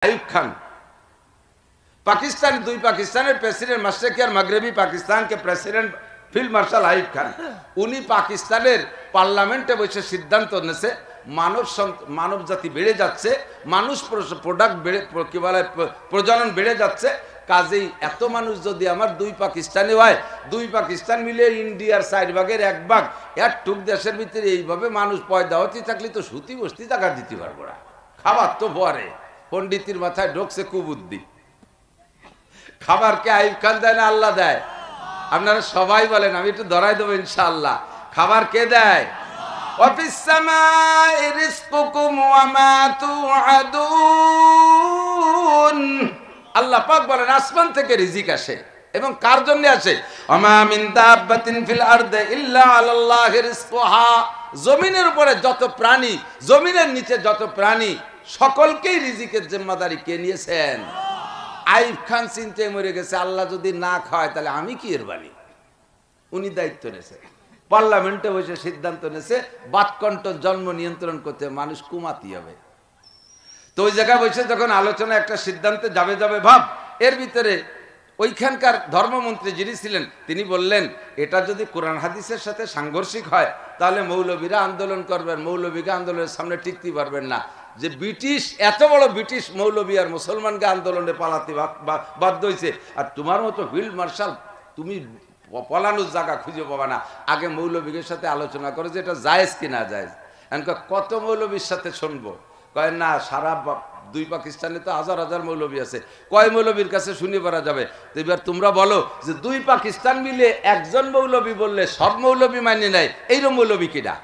আইয়ুব খান পাকিস্তান দুই পাকিস্তানের প্রেসিডেন্ট মাশরিকি আর মাগরিবি পাকিস্তান के president field marshal Ayub Khan উনি পাকিস্তানের পার্লামেন্টে বসে সিদ্ধান্ত নিয়েছে মানব জাতি বেড়ে যাচ্ছে, মানুষ প্রোডাক্ট বেড়ে কি বলে প্রজনন বেড়ে যাচ্ছে, কাজেই এত মানুষ যদি আমার দুই পাকিস্তানি হয়, দুই পাকিস্তান মিলে ইন্ডিয়ার 4 ভাগের 1 ভাগ একটুক দেশের ভিতরে এইভাবে মানুষ পয়দা হতে থাকলে তো সুতি বস্তি জায়গা দিতে পারবো না, খাবার তো পরে পণ্ডিতের মাথায় ঢোকছে কুবুদ্ধি। খাবার কে আইয়ুব খান দেয় না আল্লাহ দেয়? আপনারা সবাই বলেন, আমি একটু ধরাই দেবো ইনশাআল্লাহ। খাবার কে দেয়? ওয়াফিস সামাই রিজকুকুম ওয়া মা তুআদুন। আল্লাহ পাক বলেন আসমান থেকে রিজিক আসে এবং কার জন্য আসে? ওমা মিন দাব্বাতিন ফিল আরদি ইল্লা আলাল্লাহি রিজকুহা। জমিনের উপরে যত প্রাণী, জমিনের নিচে যত প্রাণী, সকলকেই রিজিকের জিম্মাদারি কে নিয়েছেন? আইয়ুব খান চিন্তায় মরে গেছে, আল্লাহ যদি না খাওয়ায় তাহলে আমি কি এর বাণী? উনি দায়িত্ব নেছে, পার্লামেন্টে বসে সিদ্ধান্ত নেছে বাতকণ্ঠ জন্ম নিয়ন্ত্রণ করতে মানুষ কুমাতি হবে। তো ওই জায়গায় বসে যখন আলোচনা একটা সিদ্ধান্তে যাবে ভাব, এর ভিতরে ওইখানকার ধর্মমন্ত্রী যিনি ছিলেন তিনি বললেন, এটা যদি কোরআন হাদিসের সাথে সাংঘর্ষিক হয় তাহলে মৌলবীরা আন্দোলন করবেন, মৌলবীকে আন্দোলনের সামনে টিকতে পারবেন না। যে ব্রিটিশ, এত বড় ব্রিটিশ মৌলবী আর মুসলমানকে আন্দোলনে পালাতে বাধ্য হয়েছে, আর তোমার মতো ফিল্ড মার্শাল তুমি পলানোর জায়গা খুঁজে পাবা না, আগে মৌলবীদের সাথে আলোচনা করে যে এটা জায়েজ কি না জায়েজ। কত মৌলবীর সাথে শুনবো? কয় না, সারা দুই পাকিস্তানে তো হাজার হাজার মৌলবী আছে, কয় মৌলবীর কাছে শুনে পারা যাবে? তো এবার তোমরা বলো যে দুই পাকিস্তান মিলে একজন মৌলবী বললে সব মৌলবী মানে নেয়, এইরকম মৌলবী কিনা?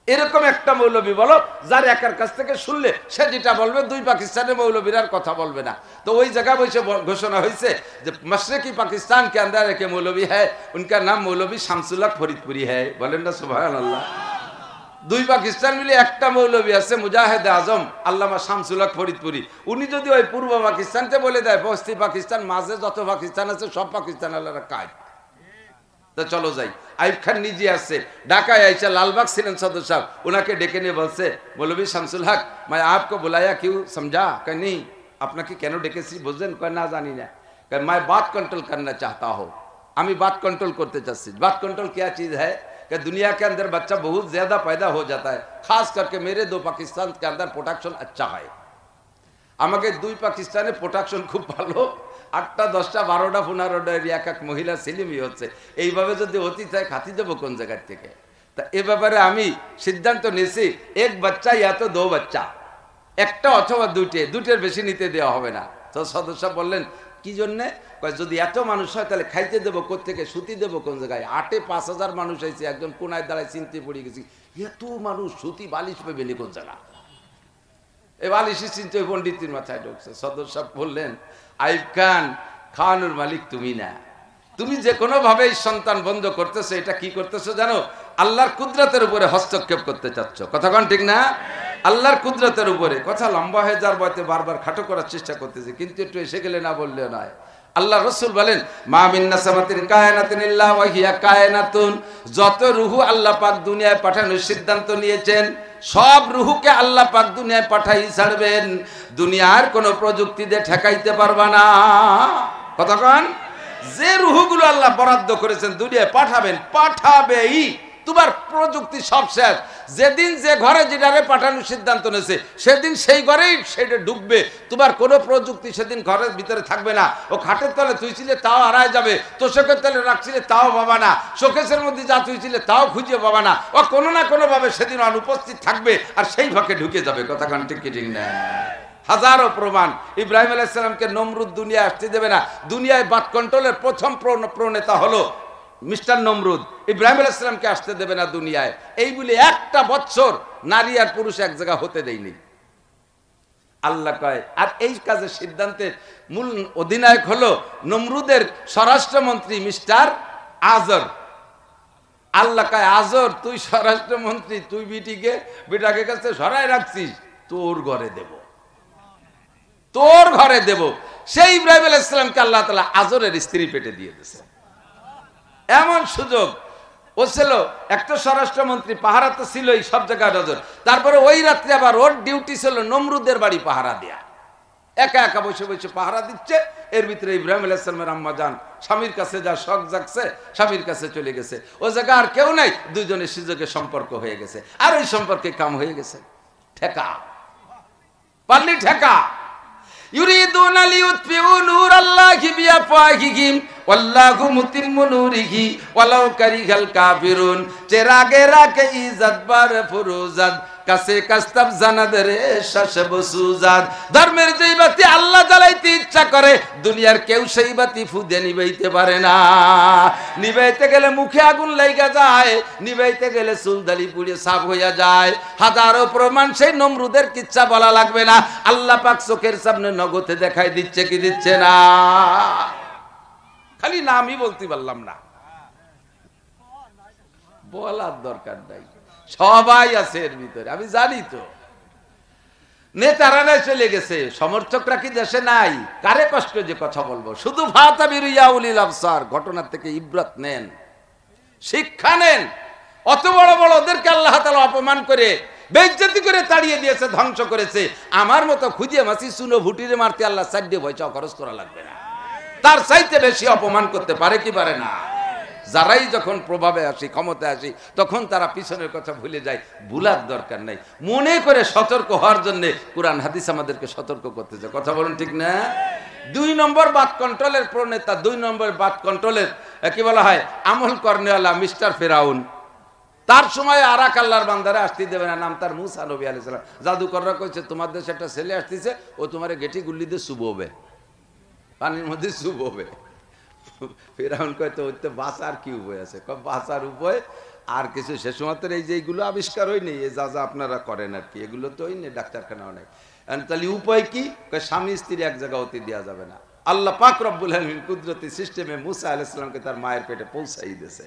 এরকম একটা মৌলবী বলো যার একার কাছ থেকে শুনলে সে যেটা বলবে দুই পাকিস্তানের মৌলবীর আর কথা বলবে না। তো ওই জায়গায় বসে ঘোষণা হয়েছে যে मशरकी पाकिस्तान के अंदर एक मौलवी है, उनका नाम मौलवी শামসুল হক ফরিদপুরি है। বলেন না সুবহানাল্লাহ। দুই পাকিস্তান মিলে একটা মৌলবী আছে মুজাহিদ আজম আল্লামা শামসুল হক ফরিদপুরি। উনি যদি ওই পূর্ব পাকিস্তানকে বলে দেয় পশ্চিম পাকিস্তান, মাঝে যত পাকিস্তান আছে সব পাকিস্তান আল্লাহর কাজ। তো চলো যাই। আইয়ুব খান নিজে আসছে, ঢাকায় আইসা লালবাগ ছিলেন সদর সাহেব, ওনাকে ডেকে নিয়ে বলছে, মৌলবী শামসুল হক मैं आपको बुलाया क्यों समझा? कह नहीं, আপনাকে কেন ডেকেছি বুঝলেন? কয় না জানি না। कह मैं बात कंट्रोल करना चाहता हूँ, আমি बात कंट्रोल করতে চাচ্ছি। बात कंट्रोल क्या चीज़ है? कि दुनिया के अंदर बच्चा बहुत ज्यादा पैदा हो जाता है, खास करके मेरे दो पाकिस्तान के अंदर प्रोडक्शन अच्छा है। আমাকে দুই পাকিস্তানে প্রোডাকশন খুব ভালো, 8টা 10টা 12টা 15টা এক এক মহিলা ছেলেমি হচ্ছে, এইভাবে যদি অতি চায় খাতি যাবো কোন জায়গার থেকে? তা এ ব্যাপারে আমি সিদ্ধান্ত নিয়েছি এক বাচ্চা ইয়া তো 2 বাচ্চা, একটা অথবা দুটের বেশি নিতে দেওয়া হবে না। তো সদস্য বললেন কি জন্যে? যদি এত মানুষ হয় তাহলে খাইতে দেবো কোথেকে, সুতি দেবো কোন জায়গায়? 8-এ 5000 মানুষ হয়েছে, একজন কোনায় দাঁড়ায় চিনতে পড়ে গেছি, এত মানুষ সুতি বালিশ পেবে নি কোন জায়গা? এ বালিশি চিনতে পণ্ডিতের মাথায় ঢুকছে। সদস্য বললেন, আইয়ুব খান, খাওয়ানোর মালিক তুমি না, তুমি যে কোনো ভাবে সন্তান বন্ধ করতেছো, এটা কি করতেছো জানো? আল্লাহর কুদরতের উপরে হস্তক্ষেপ করতে চাচ্ছ। কথা কোন ঠিক না? আল্লাহর কুদরতের উপরে। কথা লম্বা হয়ে যার বয়তে বারবার খাটো করার চেষ্টা করতেছে, কিন্তু একটু এসে গেলে না বললেও নয়। আল্লাহ রসুল বলেন, মা মিন নাসামাতিন কায়নাতিন ইল্লা ওয়া হিয়া কায়নাতুন। যত রূহ আল্লাহ পাক দুনিয়ায় পাঠানোর সিদ্ধান্ত নিয়েছেন, সব রূহকে আল্লাহ পাক দুনিয়ায় পাঠাই ছাড়বেন, দুনিয়ার কোন প্রযুক্তি দিয়ে ঠেকাইতে পারবা না। কতক্ষণ? যে রূহগুলো আল্লাহ বরাদ্দ করেছেন দুনিয়ায় পাঠাবেন, পাঠাবেই। তোমার প্রযুক্তি সব শেষ। যেদিন যে ঘরে যেটারে পাঠানোর সিদ্ধান্ত নিয়েছে সেদিন সেই ঘরেই সেটা ঢুকবে। তোমার কোনো প্রযুক্তি সেদিন ঘরের ভিতরে থাকবে না। ও খাটের তলে তুইছিলে তাও হারায় যাবে, তোষকের তলে রাখছিলে তাও পাবা না, শোকেসের মধ্যে যা তুইছিলে তাও খুঁজে পাবা না। ও কোনো না কোনো ভাবে সেদিন অনুপস্থিত থাকবে আর সেই ফাঁকে ঢুকে যাবে। কথা কান ঠিক ঠিক না? হাজারো প্রমাণ। ইব্রাহিম আলাইহিস সালামকে নমরুদ দুনিয়ায় আসতে দেবে না। দুনিয়ায় বাত কন্ট্রোলের প্রথম প্রণেতা হলো মিস্টার নমরুদ। ইব্রাহিম আলাইহিস সালামকে আসতে দেবে না দুনিয়ায়, এই বলে 1টা বছর নারী আর পুরুষ এক জায়গা হতে দেয়নি। আল্লাহ কয়, আর এই কাজের সিদ্ধান্তের মূল অধিনায়ক হলো নমরুদের স্বরাষ্ট্রমন্ত্রী মিস্টার আজর। আল্লাহ কয়, আজর তুই স্বরাষ্ট্রমন্ত্রী, তুই বিটাকে কাছে সরাই রাখছিস, তোর ঘরে দেব, তোর ঘরে দেব। সেই ইব্রাহিম আলাইহিস সালামকে আল্লাহ তাআলা আজরের স্ত্রী পেটে দিয়ে দিয়েছে। এমন সুযোগ ও ছিল, একটা স্বরাষ্ট্রমন্ত্রী, পাহারা তো ছিলই সব জায়গায় নজর। তারপরে ওই রাত্রে আবার ওর ডিউটি ছিল নমরুদের বাড়ি পাহারা দেয়া। একা একা বসে বসে পাহারা দিচ্ছে। এর ভিতরে ইব্রাহিম আলাইহিস সালামের আম্মা জান স্বামীর কাছে যা শখ জাগছে, স্বামীর কাছে চলে গেছে। ও জায়গা আর কেউ নাই, দুইজনের সুযোগে সম্পর্ক হয়ে গেছে। আর ওই সম্পর্কে কাম হয়ে গেছে ঠেকা, পারলি ঠেকা। ইউরিদুনা লিইউতফিউ নূরাল্লাহি বিআফওয়াহিহিম ওয়াল্লাহু মুতিম্মু নূরিহি ওয়ালাউ কারিহাল কাফিরুন। চেরাগে রাখে ইজ্জত বার ফুরুজাত কাছে কাস্তাব জানাদ রে শাসব সুজাদ। ধর্মের যেই বাতি আল্লাহ জ্বালাইতে ইচ্ছা করে, দুনিয়ার কেউ সেই বাতি ফুদে নিবাইতে পারে না। নিবাইতে গেলে মুখে আগুন লাইগা যায়, নিবাইতে গেলে চুলদালি পুড়ে সাফ হইয়া যায়। হাজারো প্রমাণ সেই নমরুদের কিচ্ছা বলা লাগবে না। আল্লাহ পাক চোখের সামনে নগদে দেখাই দিচ্ছে কি দিচ্ছে না? খালি নামই বলতে পারলাম না, বলার দরকার নাই, সবাই আছে এর ভিতরে, আমি জানি তো। নেতারা নাই চলে গেছে, সমর্থকরা কি দেশে নাই? কারে কষ্ট যে কথা বলবো? শুধু ফাতাবিরু ইয়া উলিল আবসার, ঘটনা থেকে ইবরাত নেন, শিক্ষা নেন। অত বড় বড় ওদেরকে আল্লাহ তাআলা অপমান করে বেইজ্জতি করে তাড়িয়ে দিয়েছে, ধ্বংস করেছে। আমার মতো খুঁজিয়ে মাছি চুনো ভুটিরে মারতে আল্লাহ সাইডে পয়সা খরচ করা লাগবে না। তার চাইতে বেশি অপমান করতে পারে কি পারে না? যারাই যখন প্রভাবে আসি, ক্ষমতায় আসি, তখন তারা পিছনের কথা ভুলে যায়। ভুলার দরকার নাই, মনে করে সতর্ক হওয়ার জন্য কুরআন হাদিস আমাদেরকে সতর্ক করতেছে। কথা বলুন ঠিক না? 2 নম্বর বাদ কন্ট্রোলের প্রণেতা, 2 নম্বর বাদ কন্ট্রোলের কি বলা হয়, আমল করনেওয়ালা মিস্টার ফেরাউন। তার সময় আরাক আল্লাহর বান্দারে আসতে দেবে না, নাম তার মুসা নবী আলাইহিস সালাম। জাদুকররা কইছে তোমার দেশে একটা ছেলে আসতেছে, ও তোমারে গেটি গুল্লি দিয়ে চুববে, পানির মধ্যে চুববে। ফেরাউন কয় তো ওইতে বাঁচার কি উপায় আছে? বাঁচার উপায় আর কিছু শেষ মাত্র এই যে এইগুলো আবিষ্কার হয়নি, এই যা যা আপনারা করেন আর কি, এগুলো তো হয়নি, ডাক্তারখানাও নাই। তাহলে উপায় কি? স্বামী স্ত্রী এক জায়গা হতে দেওয়া যাবে না। আল্লাহ পাক রব্বুল আলামিন কুদরতি সিস্টেমে মুসা আলাইহিস সালামকে তার মায়ের পেটে পৌঁছাই দিয়েছে।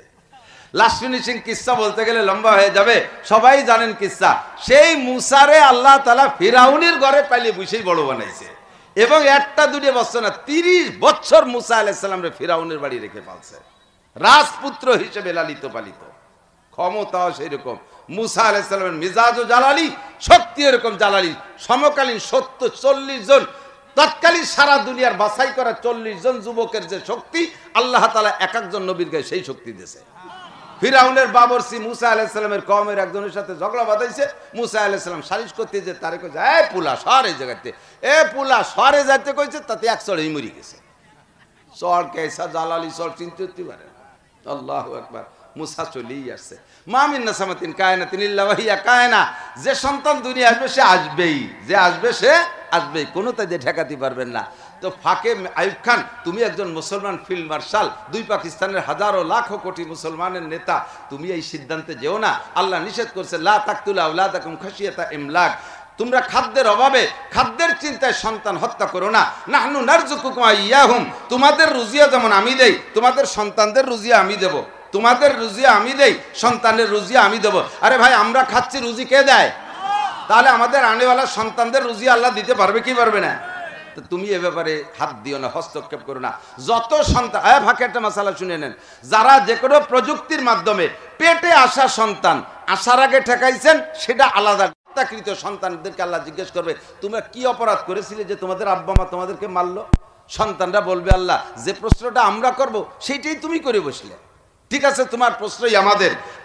লাস্ট ফিনিশিং কিসসা বলতে গেলে লম্বা হয়ে যাবে, সবাই জানেন কিসসা। সেই মুসারে আল্লাহ তাআলা ফিরাউনের ঘরে পালিয়ে বসেই বড় বানাইছে, এবং 1-2 বছর না, 30 বছর মুসা আলাইহিস সালামরে ফিরাউনের বাড়ি রেখে পালছে, রাজপুত্র হিসেবে লালিত পালিত। ক্ষমতাও সেই রকম। মুসা আলাইহিস সালামের মিজাজও জালালি, শক্তি এরকম জালালি। সমকালীন 40 জন তৎকালীন সারা দুনিয়ার বাছাই করা 40 জন যুবকের যে শক্তি, আল্লাহ তাআলা এক একজন নবীর গায়ে সেই শক্তি দিয়েছে। ফিরাউনের বাবরসি মুসা আলাইহিস সালামের কওমের একজনের সাথে ঝগড়া বাঁধাইছে। মুসা আলাইহিস সালাম সালিশ করতে যে তারে কইছে, এ পুলা সরে জায়গাতে, এ পুলা সরে যাইতে কইছে, তাতে এক চড়েই মরি গেছে। চড় কেসা জালালি চড় চিনতে পারে। আল্লাহু আকবার। মুসা চলেই আসছে। মা মিন নাসামাতিন কায়নাতিন ইল্লা ওয়াহিয়া কায়না, যে সন্তান দুনিয়া আসবে সে আসবেই, যে আসবে সে আসবেই, কোনো তাই ঠেকাতে পারবেন না। তো ফাঁকে আইয়ুব খান, তুমি একজন মুসলমান ফিল্ড মার্শাল, 2 পাকিস্তানের হাজারো লাখো কোটি মুসলমানের নেতা, তুমি এই সিদ্ধান্তে যেও না। আল্লাহ নিষেধ করছে, লা তাকতুলু আওলাদাকুম খাশিয়াতা ইমলাক, তোমরা খাদ্যের অভাবে, খাদ্যের চিন্তায় সন্তান হত্যা করো না। নাহনু নারযুকুকুম ওয়া ইয়াহুম, তোমাদের রুজিয়া যেমন আমি দেই, তোমাদের সন্তানদের রুজিয়া আমি দেব। তোমাদের রুজিয়া আমি দেই, সন্তানের রুজিয়া আমি দেব। আরে ভাই, আমরা খাচ্ছি, রুজি কে দেয়? তাহলে আমাদের আনেওয়ালা সন্তানদের রুজিয়া আল্লাহ দিতে পারবে কি পারবে না? তো তুমি এ ব্যাপারে হাত দিও না, হস্তক্ষেপ করো না। যত সন্তান, ফাঁকে একটা মাসালা শুনে নেন, যারা যে কোনো প্রযুক্তির মাধ্যমে পেটে আসা সন্তান আসার আগে ঠেকাইছেন, সেটা আলাদা। হত্যাকৃত সন্তানদেরকে আল্লাহ জিজ্ঞেস করবে, তোমরা কি অপরাধ করেছিলে যে তোমাদের আব্বা মা তোমাদেরকে মারলো? সন্তানরা বলবে, আল্লাহ, যে প্রশ্নটা আমরা করব সেইটাই তুমি করে বসলে। ঠিক আছে, তোমার প্রশ্নই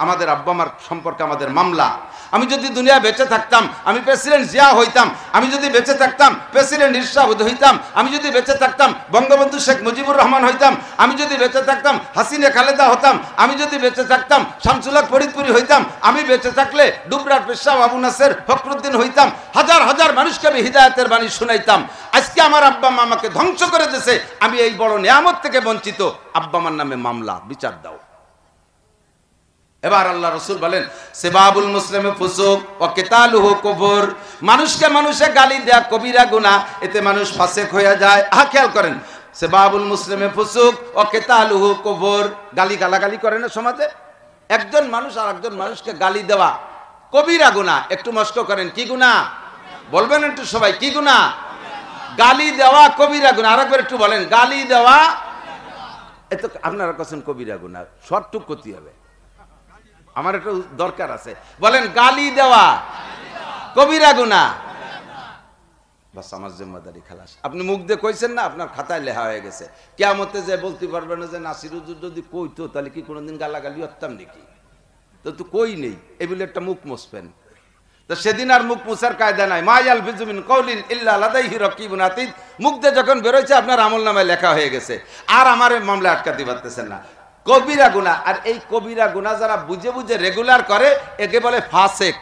আমাদের আব্বা মার সম্পর্কে আমাদের মামলা। আমি যদি দুনিয়া বেঁচে থাকতাম, আমি প্রেসিডেন্ট জিয়া হইতাম। আমি যদি বেঁচে থাকতাম, প্রেসিডেন্ট ইরশাদ হইতাম। আমি যদি বেঁচে থাকতাম, বঙ্গবন্ধু শেখ মুজিবুর রহমান হইতাম। আমি যদি বেঁচে থাকতাম, হাসিনা খালেদা হতাম। আমি যদি বেঁচে থাকতাম, শামসুল হক ফরিদপুরি হইতাম। আমি বেঁচে থাকলে ডুবরাট পেশাব আবু নাসের ফখরুদ্দিন হইতাম। হাজার হাজার মানুষকে আমি হিদায়াতের বাণী শুনাইতাম। আজকে আমার আব্বা মা আমাকে ধ্বংস করে দিয়েছে, আমি এই বড় নিয়ামত থেকে বঞ্চিত। আব্বা মার নামে মামলা, বিচার দাও। এবার আল্লাহ রাসূল বলেন, সিবাবুল মুসলিমি ফুসুক ওয়া কিতালুহু কুফর, মানুষকে মানুষে গালি দেয়া কবিরা গুনাহ, এতে মানুষ ফাসিক হয়ে যায়। খেয়াল করেন, সিবাবুল মুসলিমি ফুসুক ওয়া কিতালুহু কুফর, গালি গালাগালি করে না সমাজে? একজন মানুষ আর একজন মানুষকে গালি দেওয়া কবিরা গুনাহ। একটু মস্ক করেন, কি গুনাহ বলবেন একটু সবাই, কি গুনাহ? গালি দেওয়া কবিরা গুনাহ। আরেকবার একটু বলেন, গালি দেওয়া। এত আপনারা কাছেন কবিরা গুনাহ, শর্টটুক করতে হবে, আমার একটা দরকার আছে। বলেন, গালি দেওয়া কবিরা গুনাহ। বাস আমার জিম্মাদারি খালাস। আপনি মুখ দিয়ে কইছেন না, আপনার খাতায় লেখা হয়ে গেছে। কিয়ামতে যে বলতে পারবে না যে নাসির হুজুর যদি কইতো তাহলে কি কোনোদিন গালাগালি করতাম নাকি? তো কই নেই, এগুলো একটা মুখ মুছবেন। তো সেদিন আর মুখ মুছার কায়দা নাই। মা ইয়ালফিজু মিন কাউলিন ইল্লা লাদাইহি রাকিবুন আতীদ। মুখ দিয়ে যখন বেরোইছে আপনার আমলনামায় লেখা হয়ে গেছে, আর আমার মামলা আটকাতে পারতেছেন না। কবিরা গুনাহ, আর এই কবিরা গুনাহ যারা বুঝে বুঝে রেগুলার করে একে বলে ফাসেক।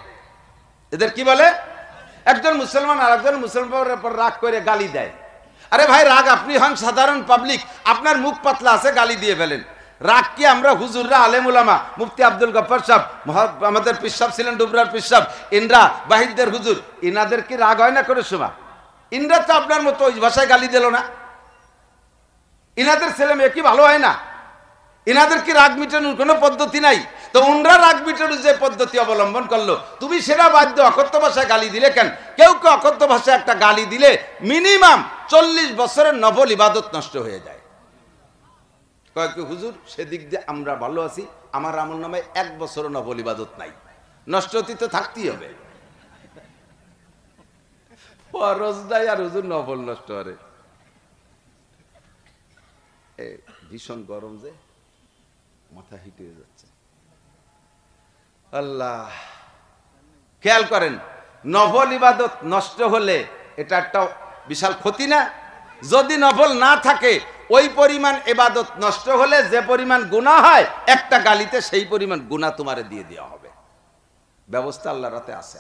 এদের কি বলে? একজন মুসলমান আর একজন মুসলমানের উপর রাগ করে গালি দেয়। আরে ভাই, রাগ আপনি হন সাধারণ পাবলিক, আপনার মুখ পাতলা আছে, গালি দিয়ে ফেলেন। রাগ কি আমরা হুজুররা, আলেম উলামা, মুফতি আব্দুল গফফার সাহেব, আমাদের পীর সাহেব ছিলেন ডুবরার পীর সাহেব, ইনরা বাহিরদের হুজুর, ইনাদের কি রাগ হয় না করে সময়? ইনরা তো আপনার মতো ওই ভাষায় গালি দিল না। ইনাদের ছেলে মেয়ে কি ভালো হয় না? ইনাদের কি রাগ মিটানোর কোনো পদ্ধতি নাই? তো উনরা রাগ মিটানোর যে পদ্ধতি অবলম্বন করলো, তুমি সেটা বাধ্য অকথ্য ভাষায় গালি দিলে কেন? কেউ কেউ অকথ্য ভাষায় একটা গালি দিলে মিনিমাম 40 বছরের নফল ইবাদত নষ্ট হয়ে যায়। কয়েক হুজুর সেদিক দিয়ে আমরা ভালো আছি, আমার আমল নামে 1 বছরও নফল ইবাদত নাই, নষ্ট হতে তো থাকতেই হবে। ফরজ নাই আর হুজুর নফল নষ্ট করে। ভীষণ গরম যে মাথা হিট হয়ে যাচ্ছে। আল্লাহ, খেয়াল করেন, নফল ইবাদত নষ্ট হলে এটা একটা বিশাল ক্ষতি না? যদি নফল না থাকে, ওই পরিমাণ ইবাদত নষ্ট হলে যে পরিমাণ গুনাহ হয়, একটা গালিতে সেই পরিমাণ গুনাহ তোমারে দিয়ে দেওয়া হবে। ব্যবস্থা আল্লাহর হাতে আছে।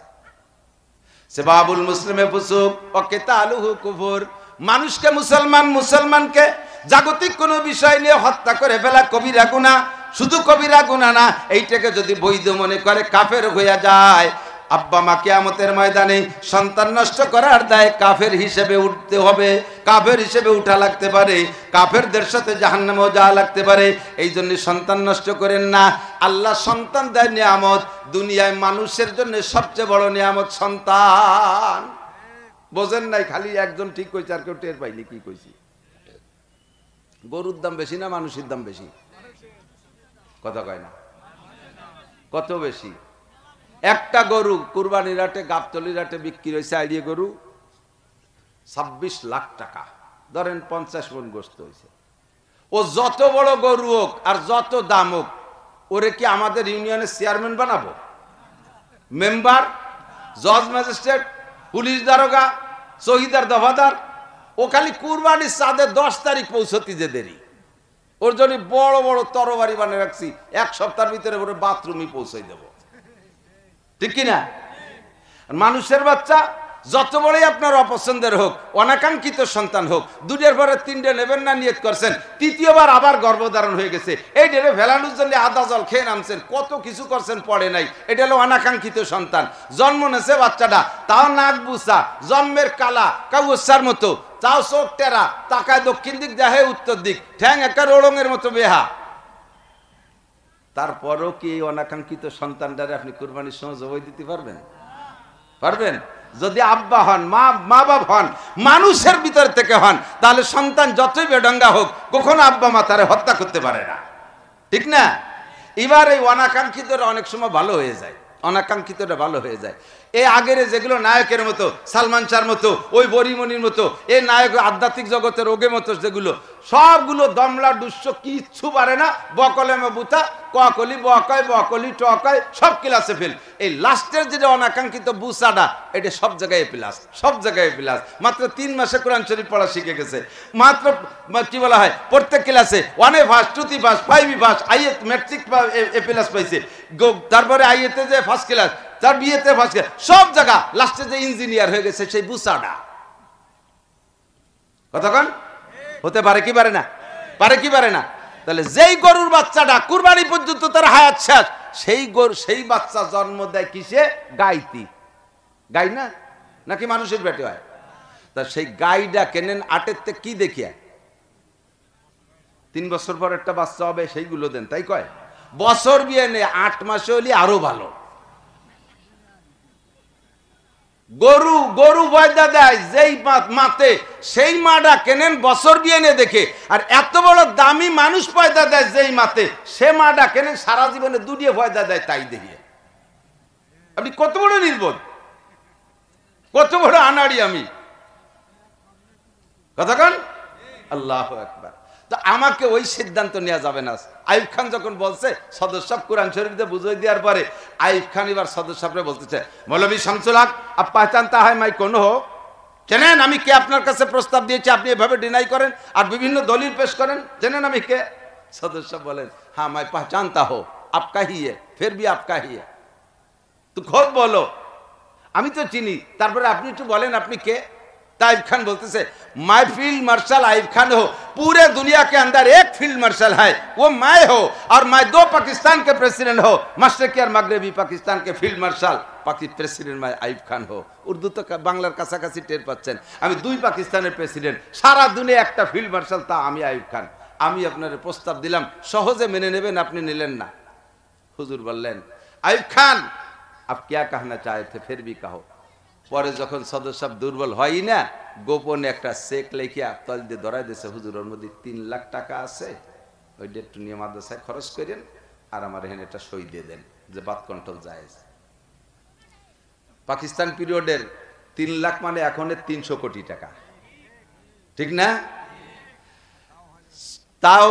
সিবাবুল মুসলিমে ফুসুক ওয়া কিতালুহু কুফর। মানুষকে মুসলমানকে জাগতিক কোনো বিষয় নিয়ে হত্যা করে ফেলা কবিরা গুনাহ। শুধু কবিরা গুনাহ না, এইটাকে যদি বৈধ মনে করে কাফের হয়ে যায়। আব্বা মা কিয়ামতের ময়দানে সন্তান নষ্ট করার দায় কাফের হিসেবে উঠতে হবে, কাফের হিসেবে উঠা লাগতে পারে, কাফেরদের সাথে জাহান্নামেও যাওয়া লাগতে পারে। এই জন্য সন্তান নষ্ট করেন না। আল্লাহ সন্তান দেয় নিয়ামত, দুনিয়ায় মানুষের জন্য সবচেয়ে বড় নিয়ামত সন্তান। বোঝেন নাই? খালি একজন ঠিক কইছে আর কেউ টের পাইনি কি কইছি। গরুর দাম বেশি না মানুষের দাম বেশি? কথা কয় না, কত বেশি? একটা গরু কুরবানির হাটে, গাবতলির হাটে বিক্রি হয়েছে আইডিয়া গরু 26 লাখ টাকা। ধরেন 50 মণ গোশত হয়েছে। ও যত বড় গরু হোক আর যত দাম হোক, ওরে কি আমাদের ইউনিয়নের চেয়ারম্যান বানাবো? মেম্বার, জজ, ম্যাজিস্ট্রেট, পুলিশ দারোগা, শহীদার, দফাদার? ও খালি কুরবানির চাঁদে 10 তারিখ পৌঁছতে যে দেরি, ওর জন্য বড় বড় তরবারি বানিয়ে রাখছি, 1 সপ্তাহের ভিতরে ওর বাথরুমই পৌঁছাই দেব। ঠিক কিনা? মানুষের বাচ্চা যত বড়ই আপনার অপছন্দের হোক, অনাকাঙ্ক্ষিত সন্তান হোক, 2টার পরে 3টে নেবেন না নিয়ত করছেন, তৃতীয়বার আবার গর্ভধারণ হয়ে গেছে, এই ডেরে ভেলানোর জন্য আদা জল খেয়ে নামছেন, কত কিছু করছেন, পড়ে নাই। এটা হলো অনাকাঙ্ক্ষিত সন্তান। জন্ম নেছে বাচ্চাটা, তাও নাক বুসা, জন্মের কালা কাউসার মতো, তাও চোখ টেরা, তাকায় দক্ষিণ দিক, দেখে উত্তর দিক, ঠ্যাং একটা রোড়ঙের মতো বেহা। তারপরও কি এই অনাকাঙ্ক্ষিত সন্তানটারে আপনি কুরবানির সময় জবাই দিতে পারবেন? পারবেন? যদি আব্বা হন, মা বাপ হন, মানুষের ভিতর থেকে হন, তাহলে সন্তান যতই বেডঙ্গা হোক, কখনো আব্বা মা তারে হত্যা করতে পারে না। ঠিক না? এবার এই অনাকাঙ্ক্ষিতরা অনেক সময় ভালো হয়ে যায়, অনাকাঙ্ক্ষিতটা ভালো হয়ে যায়। এই আগের যেগুলো নায়কের মতো, সালমান শাহর মতো, ওই বরিমনির মতো, এই নায়ক আধ্যাত্মিক জগতের ওগে মতো, যেগুলো সবগুলো দমলা দুঃস্ব, কিচ্ছু পারে না, বকলেমে বুতা, ককলি বকয়, বকলি টকয়, সব ক্লাসে ফেল। এই লাস্টের যেটা অনাকাঙ্ক্ষিত বুসাটা, এটা সব জায়গায় প্লাস, সব জায়গায় প্লাস। মাত্র 3 মাসে কোরআন শরীফ পড়া শিখে গেছে, মাত্র কি বলা হয়, প্রত্যেক ক্লাসে 1 ফার্স্ট, 2 ফার্স্ট, 5 ফার্স্ট, আইএত ম্যাট্রিক এ প্লাস পাইছে, তারপরে আইএতে যে ফার্স্ট ক্লাস, তার বিয়েতে ফার্স্ট ক্লাস, সব জায়গা লাস্টে যে ইঞ্জিনিয়ার হয়ে গেছে সেই বুসাটা। কতক্ষণ হতে পারে কি পারে না? পারে কি পারে না? তাহলে যেই গরুর বাচ্চাটা কুরবানি পর্যন্ত তার হায়াত শেষ, সেই গরু, সেই বাচ্চা জন্ম দেয় কিসে? গাইতি। গাই না নাকি মানুষের পেটে হয়? তা সেই গাইটা কেনেন আটের থেকে কি দেখিয়া? 3 বছর পর একটা বাচ্চা হবে, সেইগুলো দেন, তাই কয়? বছর বিয়ে নেই, 8 মাসে হলে আরো ভালো। গরু পয়দা দেয় যেই মাতে, সেই মাটা কেনেন বছর বিয়ে নে দেখে। আর এত বড় দামি মানুষ পয়দা দেয় যেই মাতে, সে মাটা কেনেন সারা জীবনে 2 পয়দা দেয় তাই দেখিয়ে। আপনি কত বড় নির্বোধ, কত বড় আনাড়ি আমি! কতক্ষণ? আল্লাহু আকবার। তো আমাকে ওই সিদ্ধান্ত নেওয়া যাবে না। আইয়ুব খান যখন বলছে সদস্য কুরআন শরীফে বুঝাই দেওয়ার পরে আইয়ুব খান এবার সদস্যরে বলতেছে, মৌলভী শামসুল হক আপ পহচানতা হয় মাই কোন হো? চেনেন আমি কে? আপনার কাছে প্রস্তাব দিয়েছি, আপনি এভাবে ডিনাই করেন আর বিভিন্ন দলিল পেশ করেন, চেনেন আমি কে? সদস্য বলেন, হ্যাঁ মাই পহচানতা হো, আপকা হি है, फिर भी आपका ही है, তো খুদ বলো। আমি তো চিনি, তারপরে আপনি একটু বলেন আপনি কে? आइब खान बोलते से मैं फील्ड मार्शल आइब खान हो, पूरे दुनिया के अंदर एक फील्ड मार्शल है, वो मैं हो, और मैं 2 पाकिस्तान के प्रेसिडेंट हो, मशरकी और मगरबी पाकिस्तान के फील्ड मार्शल प्रेसिडेंट मैं आइब खान हो। उर्दू तो बांग्लार काछाकाछि टेर पाচ্ছেন, আমি 2 পাকিস্তানের প্রেসিডেন্ট, সারা দুনিয়া একটা ফিল্ড মার্শাল, তা আমি আইব খান। আমি আপনার প্রস্তাব দিলাম, সহজে মেনে নেবেন, আপনি নিলেন না। হুজুর বললেন, আইব খান आप क्या कहना चाहे थे, फिर भी कहो। পরে যখন সদস্য দুর্বল হয় না, গোপনে একটা চেক লিখিয়া তল দিয়ে ধরাই দিয়েছে, হুজুরের মধ্যে 3 লাখ টাকা আছে, ওইটা একটু নিয়ে মাদ্রাসায় খরচ করেন আর আমার এখানে একটা সই দিয়ে দেন যে বাদ কন্ট্রোল জায়েজ। পাকিস্তান পিরিয়ডের 3 লাখ মানে এখন 300 কোটি টাকা, ঠিক না? তাও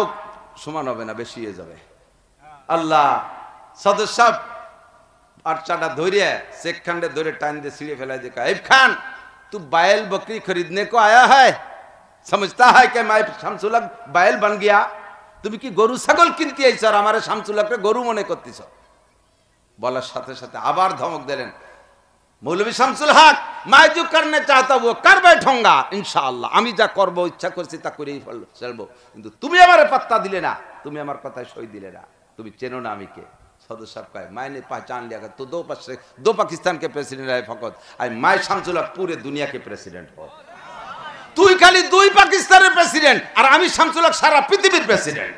সমান হবে না, বেশি হয়ে যাবে। আল্লাহ সদস্য और चाटा धोरिया शेख खंडे धोरे टाइम दे सीढ़े फैला देखा, आइब खान तू बैल बकरी खरीदने को आया है, समझता है कि मैं शामसुल हक बैल बन गया? তুমি কি গরু ছাগল কিনতে আইছো আর আমারে শামসুল হককে গরু মনে করতেছ? বলার সাথে সাথে আবার ধমক দিলেন, মৌলভী শামসুল হক मैं जो करने चाहता वो कर बैठूंगा इंशाअल्लाह, আমি যা করব ইচ্ছা করছি তা করেই চলবো, কিন্তু তুমি আমারে পাত্তা দিলে না, তুমি আমার কথায় সই দিলে না, তুমি চেনো না আমি কে। सदस्य साहब कहे मैंने पहचान लिया, तो 2 पाकिस्तान के प्रेसिडेंट है फकत, आई मैं शामसुल हक पूरे दुनिया के प्रेसिडेंट हो। তুই খালি 2 পাকিস্তানের প্রেসিডেন্ট আর আমি শামসুল হক সারা পৃথিবীর প্রেসিডেন্ট।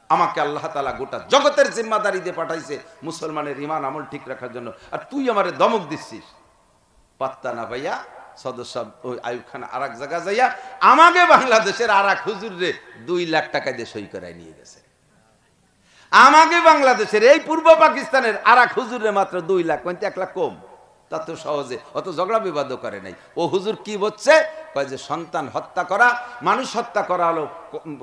আমাকে আল্লাহ তাআলা গোটা জগতের জিম্মাদারি দিয়ে পাঠাইছে মুসলমানের ঈমান আমল ঠিক রাখার জন্য, আর তুই আমারে ধমক দিচ্ছিস। পাত্তা না ভাইয়া সদস্য ওই আইয়ুব খান আরেক জায়গা যাইয়া আমাকে বাংলাদেশের আরেক হুজুরে 2 লাখ টাকা দিয়ে সই করায় নিয়ে গেছে। আমাকে বাংলাদেশের এই পূর্ব পাকিস্তানের আরেক হুজুরে মাত্র 2 লাখ, মানে 1 লাখ কম, তা তো সহজে অত ঝগড়া বিবাদও করে নাই। ও হুজুর কি বলছে, কয় যে সন্তান হত্যা করা, মানুষ হত্যা করা হলো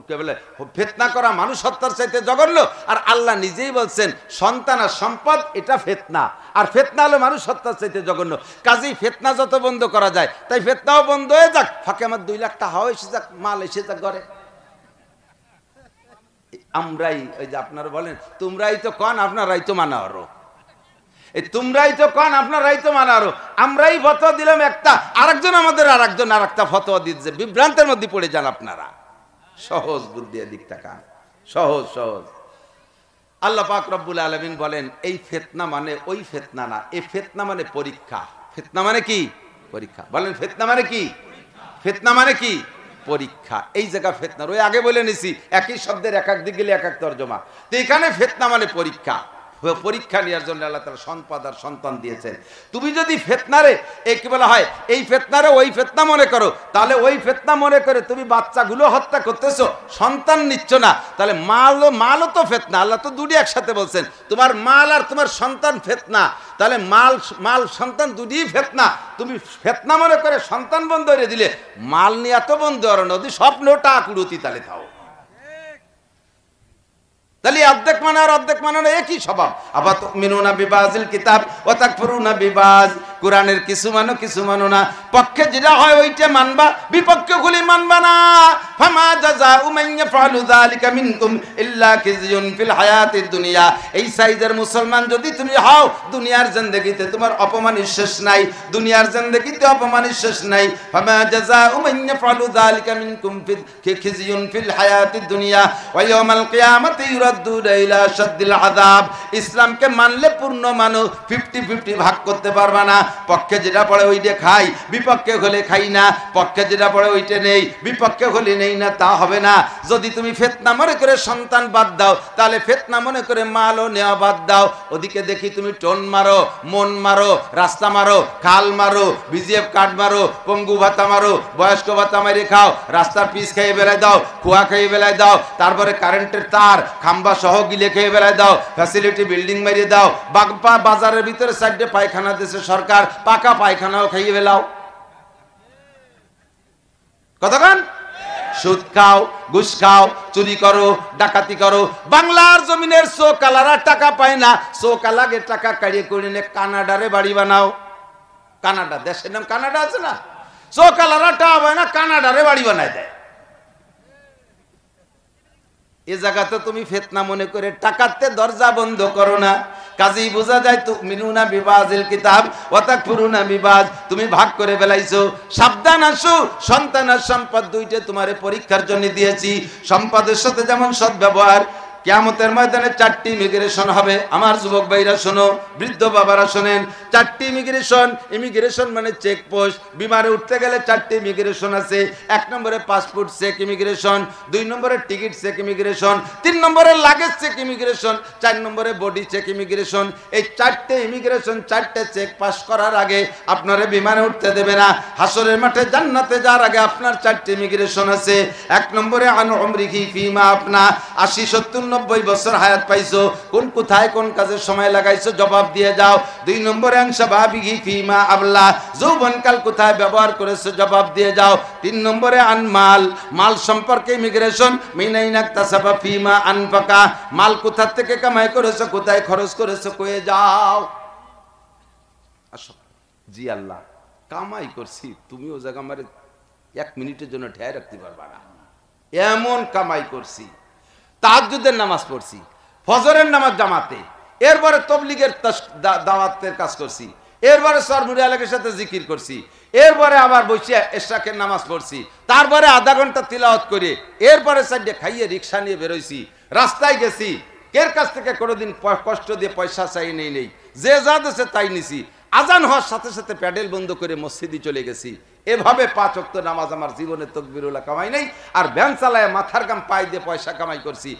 কে বলে ফিতনা করা মানুষ হত্যার চাইতে জঘন্য, আর আল্লাহ নিজেই বলছেন সন্তান আর সম্পদ এটা ফিতনা, আর ফিতনা হলো মানুষ হত্যার চাইতে জঘন্য। কাজেই ফিতনা যত বন্ধ করা যায় তাই ফিতনাও বন্ধ হয়ে যাক, ফাঁকে আমার 2 লাখ টাকা এসে যাক, মাল এসে যাক ঘরে। আমরাই ওই যে আপনারা বলেন তোমরাই তো কন আপনারাই তো মানা আরো, এই তোমরাই তো কন আপনারাই তো মানা আরো, আমরাই ফতোয়া দিলাম একটা, আরেকজন আমাদের আরেকজন আরেকটা ফতোয়া দিচ্ছে, বিভ্রান্তের মধ্যে পড়ে যান আপনারা। সহজ বুদ্ধি দিক তাকান, সহজ সহজ। আল্লাহ পাক রব্বুল আলামিন বলেন এই ফিতনা মানে ওই ফিতনা না, এই ফিতনা মানে পরীক্ষা। ফিতনা মানে কি? পরীক্ষা। বলেন ফিতনা মানে কি? ফিতনা মানে কি? পরীক্ষা। এই জায়গা ফিতনার ওই আগে বলে নিছি, একই শব্দের এক এক দিক গেলে এক এক তর্জমা। তো এখানে ফিতনা মানে পরীক্ষা, পরীক্ষা নেওয়ার জন্য আল্লাহ তাআলা সম্পদ আর সন্তান দিয়েছেন। তুমি যদি ফিতনারে কি বলা হয় এই ফিতনারে ওই ফিতনা মনে করো, তাহলে ওই ফিতনা মনে করে তুমি বাচ্চাগুলো হত্যা করতেছো, সন্তান নিচ্ছ না, তাহলে মালও তো ফিতনা। আল্লাহ তো দুটি একসাথে বলছেন, তোমার মাল আর তোমার সন্তান ফিতনা, তাহলে মাল সন্তান দুটিই ফিতনা। তুমি ফিতনা মনে করে সন্তান বন্ধ করে দিলে, মাল নিয়ে এত বন্ধ আর নদী স্বপ্নটা কুড়ুতি তালে থাও, তাহলে অর্ধেক মানা আর অর্ধেক মানা একই স্বভাব। আবার তুমিনুনা বিবাজিল কিতাব ওয়া তাকফুরুনা বিবাজ, কোরআনের কিছু মানো কিছু মানো না, পক্ষে যেটা হয় ওইটা মানবা, বিপক্ষে গুলি মানবা না। ফামা জাযাউ মান ইয়াফআলু যালিকা মিনকুম ইল্লা খিজয়ুন ফিল হায়াতিদ দুনিয়া। এই সাইজের মুসলমান যদি তুমি হও, দুনিয়ার জিন্দেগিতে তোমার অপমানের শেষ নাই, দুনিয়ার জিন্দেগিতে অপমানের শেষ নাই। ফামা জাযাউ মান ইয়াফআলু যালিকা মিনকুম খিজয়ুন ফিল হায়াতিদ দুনিয়া ওয়া ইয়াউমাল কিয়ামাতি ইলা শাদ্দিল আযাব। ইসলামকে মানলে পূর্ণ মানো, 50-50 ভাগ করতে পারবা না। পক্ষে যেটা পড়ে ওইটা খাই, বিপক্ষে হলে খাই না, পক্ষে যেটা পড়ে ওইটা নেই, বিপক্ষে হলে নেই না, তা হবে না। যদি তুমি ফিতনা মনে করে সন্তান বাদ দাও, তাহলে ফিতনা মনে করে মালও নেওয়া বাদ দাও। ওদিকে দেখি তুমি টোন মারো, মন মারো, রাস্তা মারো, খাল মারো, বিজিএফ কার্ড মারো, পঙ্গু ভাতা মারো, বয়স্ক ভাতা মারি খাও, রাস্তার পিচ খেয়ে বেলায় দাও, কুয়া খেয়ে বেলায় দাও, তারপরে কারেন্টের তার খাম্বা সহ গিলে খেয়ে বেলায় দাও, ফ্যাসিলিটি বিল্ডিং মারিয়ে দাও, বাজারের ভিতরে সাইডে পায়খানা দিয়েছে সরকার, পাকা পায়খানাও খাইয়ে বেলাও। কতক্ষণ? সুদ খাও, ঘুষ খাও, চুরি করো, ডাকাতি করো। বাংলার জমিনের চোকালারা টাকা পায় না, চোকালাগে টাকা কাড়িয়ে করে নে কানাডারে বাড়ি বানাও। কানাডা দেশের নাম কানাডা আছে না, চোকালারা টাকা পায় না, কানাডারে বাড়ি বানায় দেয়। এ জায়গাতে তুমি ফিতনা মনে করে টাকাতে দরজা বন্ধ করো না। কাজেই বোঝা যায় তুমিনুনা বিবাজিল কিতাব ওয়া তাকফুরুনা বিবাজ, তুমি ভাগ করে ফেলাইছো। সাবধান আসো, সন্তান আর সম্পদ দুইটা তোমারে পরীক্ষার জন্য দিয়েছি। সম্পদের সাথে যেমন সদ্ব্যবহার, কিয়ামতের ময়দানে 4টি ইমিগ্রেশন হবে। আমার যুবক ভাইরা শোনো, বৃদ্ধ বাবারা শোনেন, 4টি ইমিগ্রেশন। ইমিগ্রেশন মানে চেক পোস্ট। বিমানে উঠতে গেলে 4টি ইমিগ্রেশন আছে। 1 নম্বরে পাসপোর্ট চেক ইমিগ্রেশন, 2 নম্বরে টিকিট চেক ইমিগ্রেশন, 3 নম্বরে লাগেজ চেক ইমিগ্রেশন, 4 নম্বরে বডি চেক ইমিগ্রেশন। এই 4টে ইমিগ্রেশন, 4টে চেক পাস করার আগে আপনারে বিমানে উঠতে দেবে না। হাসরের মাঠে জান্নাতে যাওয়ার আগে আপনার 4টি ইমিগ্রেশন আছে। 1 নম্বরে আন উমরিহি ফিমা আপনা, 80, 70, 90 বছর হায়াত পাইছো, কোন কোথায় কোন কাজে সময় লাগাইছো জবাব দিয়ে যাও। 2 নম্বরে আনসাবাবিহি ফিমা আবলা, যৌবনকাল কোথায় ব্যবহার করেছো জবাব দিয়ে যাও। 3 নম্বরে আন মাল, মাল সম্পর্কে ইমিগ্রেশন। মিনাইনাক তাসাবা ফিমা আনফাকা, মাল কোথা থেকে কামাই করেছো, কোথায় খরচ করেছো কয়ে যাও। আসো। জি আল্লাহ, কামাই করছি, তুমি ও জায়গা আমারে 1 মিনিটের জন্য ঠেয়াই রাখতে পারবা না, এমন কামাই করছি। তাহাজ্জুদের নামাজ পড়ছি, ফজরের নামাজ জামাতে, এরপরে তবলিগের দাওয়াতের কাজ করছি, এরপরে সরমুরি আলেকের সাথে জিকির করছি, এরপরে আবার বসিয়া এশরাকের নামাজ পড়ছি, তারপরে আধা ঘন্টা তিলাওয়াত করে, এরপরে সাইডে খাইয়ে রিক্সা নিয়ে বেরোইছি, রাস্তায় গেছি। এর কাছ থেকে কোনোদিন কষ্ট দিয়ে পয়সা চাই নেই, যে যা দেশে তাই নিছি। আজান হওয়ার সাথে সাথে প্যাডেল বন্ধ করে মসজিদে চলে গেছি। এভাবে 5 ওয়াক্ত নামাজ আমার জীবনে তকবিরুল্লাহ কামাই নাই। আর ভ্যান চালায় মাথার গাম পাই দিয়ে পয়সা কামাই করছি।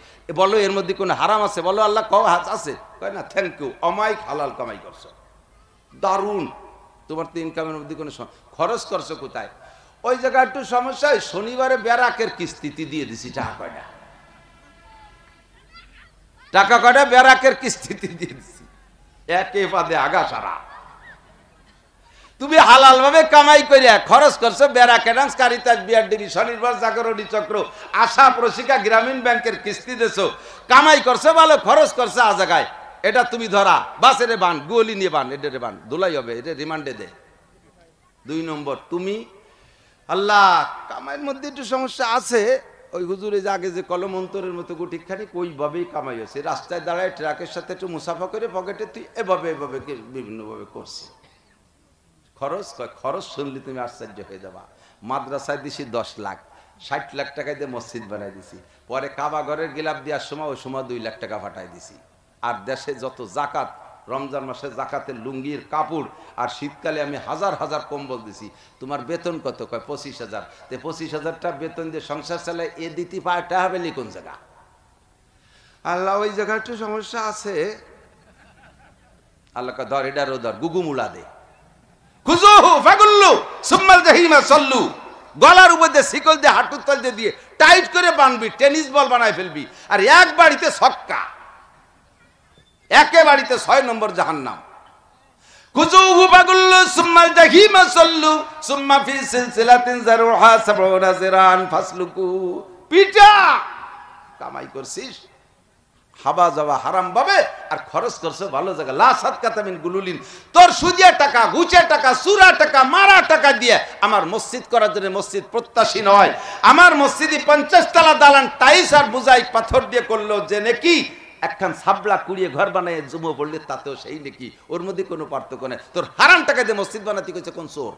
বলো এর মধ্যে কোনো হারাম আছে? বলো আল্লাহ কও হাত আছে, কয় না থ্যাংক ইউ, অমায়িক হালাল কামাই করছো, দারুণ। তোমার তো ইনকামের মধ্যে কোনো খরচ করছো কোথায়? ওই জায়গায় একটু সমস্যা, শনিবারে ব্যারাকের কিস্তিতে দিয়ে দিছি টাকা কয়টা, ব্যারাকের কিস্তিতে দিয়ে দিছি, একে বাদে আগা সারা। তুমি হালাল ভাবে কামাই করিয়া খরচ করছো ব্যারাকে ডান্স, কারিতাজ, বিআরডিবি, স্বনির্ভর জাগরণী চক্র, আশা, প্রশিকা, গ্রামীণ ব্যাংকের কিস্তি দেছো, কামাই করছো ভালো, খরচ করছো আ জায়গায়। এটা তুমি ধরা বাসেরে বান, গুলি নিয়ে বান, এটারে বান, দোলাই হবে, এটা রিমান্ডে দে। 2 নম্বর, তুমি আল্লাহ কামাইয়ের মধ্যে একটু সমস্যা আছে। ওই হুজুরে যে আগে যে কলম অন্তরের মতো গুটিখানি ওইভাবেই কামাই হয়েছে। রাস্তায় দাঁড়ায় ট্রাকের সাথে একটু মুসাফা করে পকেটে তুই এভাবে বিভিন্নভাবে করছি। খরচ শুনলে তুমি আশ্চর্য হয়ে যাবা। মাদ্রাসায় দিছি 10 লাখ, 60 লাখ টাকায় দিয়ে মসজিদ বানাই দিছি। পরে কাবা ঘরের গিলাপ দেওয়ার সময় ওই সময় 2 লাখ টাকা ফাটাই দিছি। আর দেশে যত জাকাত, রমজান মাসে জাকাতের লুঙ্গির কাপড়, আর শীতকালে আমি হাজার হাজার কম্বল দিছি। তোমার বেতন কত? কয় 25,000। 25,000টা বেতন দিয়ে সংসার চালায়, এ দিতে পারটা হবে কোন জায়গা? আল্লাহ ওই জায়গা একটু সমস্যা আছে। আল্লাহ ধর এটারও ধর, গুগুমুলা দে, খুজুহু ফাগুল্লু সুম্মাল জাহিমা সল্লু। গলার উপর দিয়ে শিকল দিয়ে হাঁটুর তল দিয়ে টাইট করে বানবি, টেনিস বল বানায় ফেলবি। আর এক বাড়িতে ছক্কা, একে বাড়িতে 6 নম্বর জাহান্নাম। খুজুহু ফাগুল্লু সুম্মাল জাহিমা সল্লু সুম্মা ফি সিলসিলাতিন যারুহা 70 যিরান ফাসলুকু। পিটা কামাই করছিস হাবা যাওয়া হারাম ভাবে, আর খরচ করছো ভালো জায়গা। লা সাদকাতা মিন গুলুলিন, তোর সুদিয়া টাকা, ঘুষের টাকা, চুরা টাকা, মারা টাকা দিয়ে আমার মসজিদ করার জন্য মসজিদ প্রত্যাশী নয়। আমার মসজিদে 50 তলা দালান টাইস আর বুঝাই পাথর দিয়ে করলো যে নাকি একখান সাবলা কুড়িয়ে ঘর বানায় জুমো পড়লে তাতেও সেই নাকি, ওর মধ্যে কোনো পার্থক্য নেই। তোর হারাম টাকা দিয়ে মসজিদ বানাতে কইছে কোন চোর?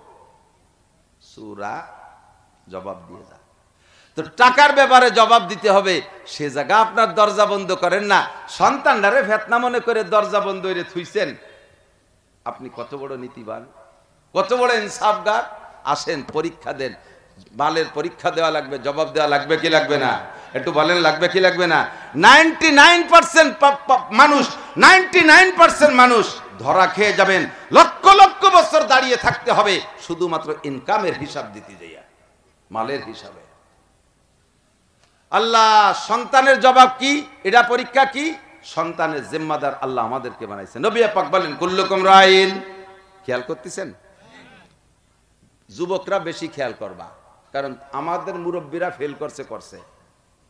সুরা জবাব দিয়ে যা। তো টাকার ব্যাপারে জবাব দিতে হবে, সে জায়গা আপনার দরজা বন্ধ করেন না। সন্তানটারে ফেতনা মনে করে দরজা বন্ধ করে থুইছেন। আপনি কত বড় নীতিবান, কত বড় ইনসাফগার। আসেন পরীক্ষা দেন, মালের পরীক্ষা দেওয়া লাগবে, জবাব দেওয়া লাগবে কি লাগবে না? একটু বলেন লাগবে কি লাগবে না? 99% মানুষ, 99% মানুষ ধরা খেয়ে যাবেন। লক্ষ লক্ষ বছর দাঁড়িয়ে থাকতে হবে শুধুমাত্র ইনকামের হিসাব দিতে যাইয়া, মালের হিসাবে। আল্লাহ সন্তানের জবাব কি? এটা পরীক্ষা কি? সন্তানের জিম্মাদার আল্লাহ আমাদেরকে বানাইছে। নবী পাক বলেন কুল্লুকুম রাইন। খেয়াল করতেছেন? যুবকরা বেশি খেয়াল করবা, কারণ আমাদের মুরব্বীরা ফেল করছে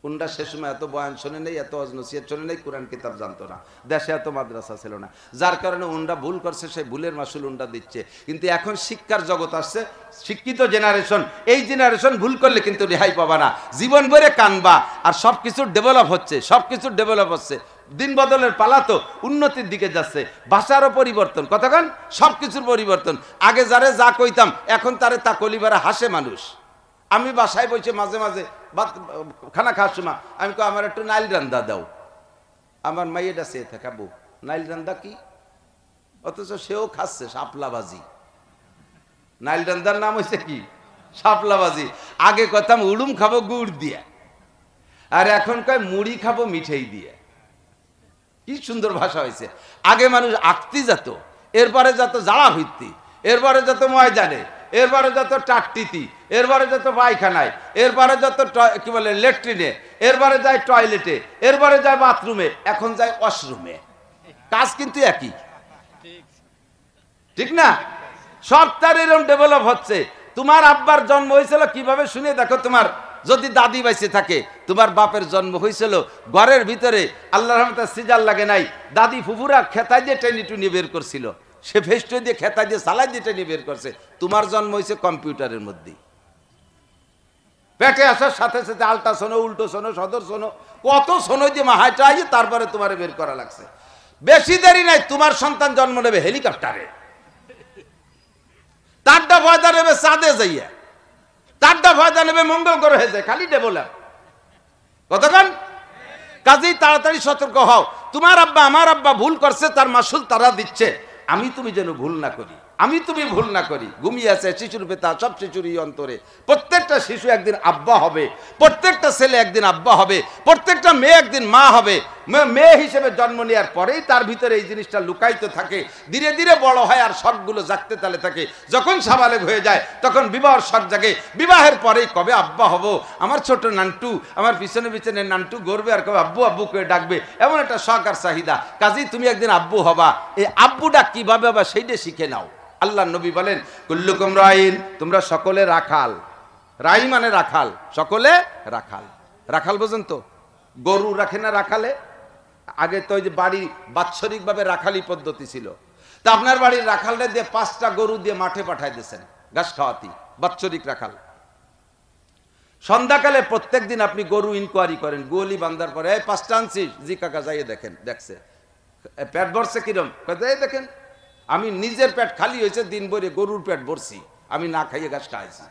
উনরা সে সময় এত বয়ান শোনে নেই, এত নসিহত শোনে নেই, কোরআন কিতাব জানতো না, দেশে এত মাদ্রাসা ছিল না, যার কারণে উনরা ভুল করছে, সেই ভুলের মাসুল উনরা দিচ্ছে। কিন্তু এখন শিক্ষার জগৎ আসছে, শিক্ষিত জেনারেশন, এই জেনারেশন ভুল করলে কিন্তু রেহাই পাবা না, জীবন ভরে কানবা। আর সব কিছু ডেভেলপ হচ্ছে, সব কিছু ডেভেলপ হচ্ছে, দিন বদলের পালা তো উন্নতির দিকে যাচ্ছে, ভাষারও পরিবর্তন, কতক্ষণ সব কিছুর পরিবর্তন। আগে যারে যা কইতাম এখন তারে তা কলিবারে হাসে মানুষ। আমি বাসায় বসে মাঝে মাঝে খানা খাওয়ার সময় আমি কই আমার একটু নাইল রান্দা দাও, আমার মাইয়েটা চেয়ে থাকে আব্বু নাইল রান্দা কি, অথচ সেও খাচ্ছে শাপলাবাজি। নাইল রান্দার নাম হয়েছে কি শাপলাবাজি। আগে কথাম উড়ুম খাবো গুড় দিয়ে, আর এখন কয় মুড়ি খাবো মিঠাই দিয়ে। কি সুন্দর ভাষা হয়েছে। আগে মানুষ আঁকতি যেত, এরপরে যত জাড়া ভিত্তি, এরপরে যত ময়দানে, এরপরে যত টাট্টিতি, এরপরে যত পায়খানায়, এরপরে যত কি বলে ল্যাট্রিনে, এরপরে যায় টয়লেটে, এরপরে যায় বাথরুমে, এখন যায় ওয়াশরুমে। কাজ কিন্তু একই, ঠিক না? সব তার এরকম ডেভেলপ হচ্ছে। তোমার আব্বার জন্ম হয়েছিল কিভাবে শুনে দেখো। তোমার যদি দাদি বাইসে থাকে, তোমার বাপের জন্ম হয়েছিল ঘরের ভিতরে, আল্লাহর রহমতে সিজার লাগে নাই, দাদি ফুফুরা খেতায় দিয়ে টেনে টুনি বের করছিল, সে ফেস্টো দিয়ে খেতায় দিয়ে সালাই দিয়ে টেনে বের করছে। তোমার জন্ম হয়েছে কম্পিউটারের মধ্যে, পেটে আসার সাথে সাথে আলট্রা শোনো, উল্টো শোনো, সদর শোনো, কত শোনো যে মাহাটা আইয়ে তারপরে তোমার বের করা লাগছে। বেশি দেরি নাই, তোমার সন্তান জন্ম নেবে হেলিকপ্টারে, তারটা ভয়দা নেবে চাঁদে যাইয়া, তারটা ভয়দা নেবে মঙ্গল গ্রহে যায়, খালি ডেভেলপ। কতক্ষণ কাজেই তাড়াতাড়ি সতর্ক হও। তোমার আব্বা আমার আব্বা ভুল করছে, তার মাসুল তারা দিচ্ছে, আমি তুমি যেন ভুল না করি, আমি তুমি ভুল না করি। ঘুমিয়ে আছে শিশুর বেতা, সব শিশুরই অন্তরে। প্রত্যেকটা শিশু একদিন আব্বা হবে, প্রত্যেকটা ছেলে একদিন আব্বা হবে, প্রত্যেকটা মেয়ে একদিন মা হবে। মেয়ে হিসেবে জন্ম নেওয়ার পরেই তার ভিতরে এই জিনিসটা লুকায়িত থাকে, ধীরে ধীরে বড় হয় আর শখগুলো জাগতে তালে থাকে। যখন সাবালেগ হয়ে যায় তখন বিবাহের শখ জাগে, বিবাহের পরেই কবে আব্বা হব, আমার ছোট নান্টু, আমার পিছনে পিছনে নান্টু গড়বে আর কবে আব্বু আব্বু করে ডাকবে, এমন একটা শখ আর চাহিদা। কাজেই তুমি একদিন আব্বু হবা, এই আব্বুটা কিভাবে হবা সেইটা শিখে নাও। আল্লাহ নবী বলেন কুল্লুকুম রাইন, তোমরা সকলে রাখাল। রাই মানে রাখাল, সকলে রাখাল। রাখাল বোঝেন তো? গরু রাখে না রাখালে? আগে তো ওই যে বাড়ি বাৎসরিক ভাবে রাখালি পদ্ধতি ছিল, তা আপনার বাড়ির রাখালটা দিয়ে 5টা গরু দিয়ে মাঠে পাঠাই দিয়েছেন ঘাস খাওয়াতি, বাৎসরিক রাখাল। সন্ধ্যাকালে প্রত্যেক দিন আপনি গরু ইনকোয়ারি করেন, গোয়ালি বান্ধার পরে এই 5টা আনছিস, জি কাকা যাইয়ে দেখেন, দেখছে পেট ভরছে কিরম, দেখেন আমি নিজের পেট খালি হয়েছে, দিন ভরে গরুর পেট ভরছি, আমি না খাইয়ে ঘাস খাইছি।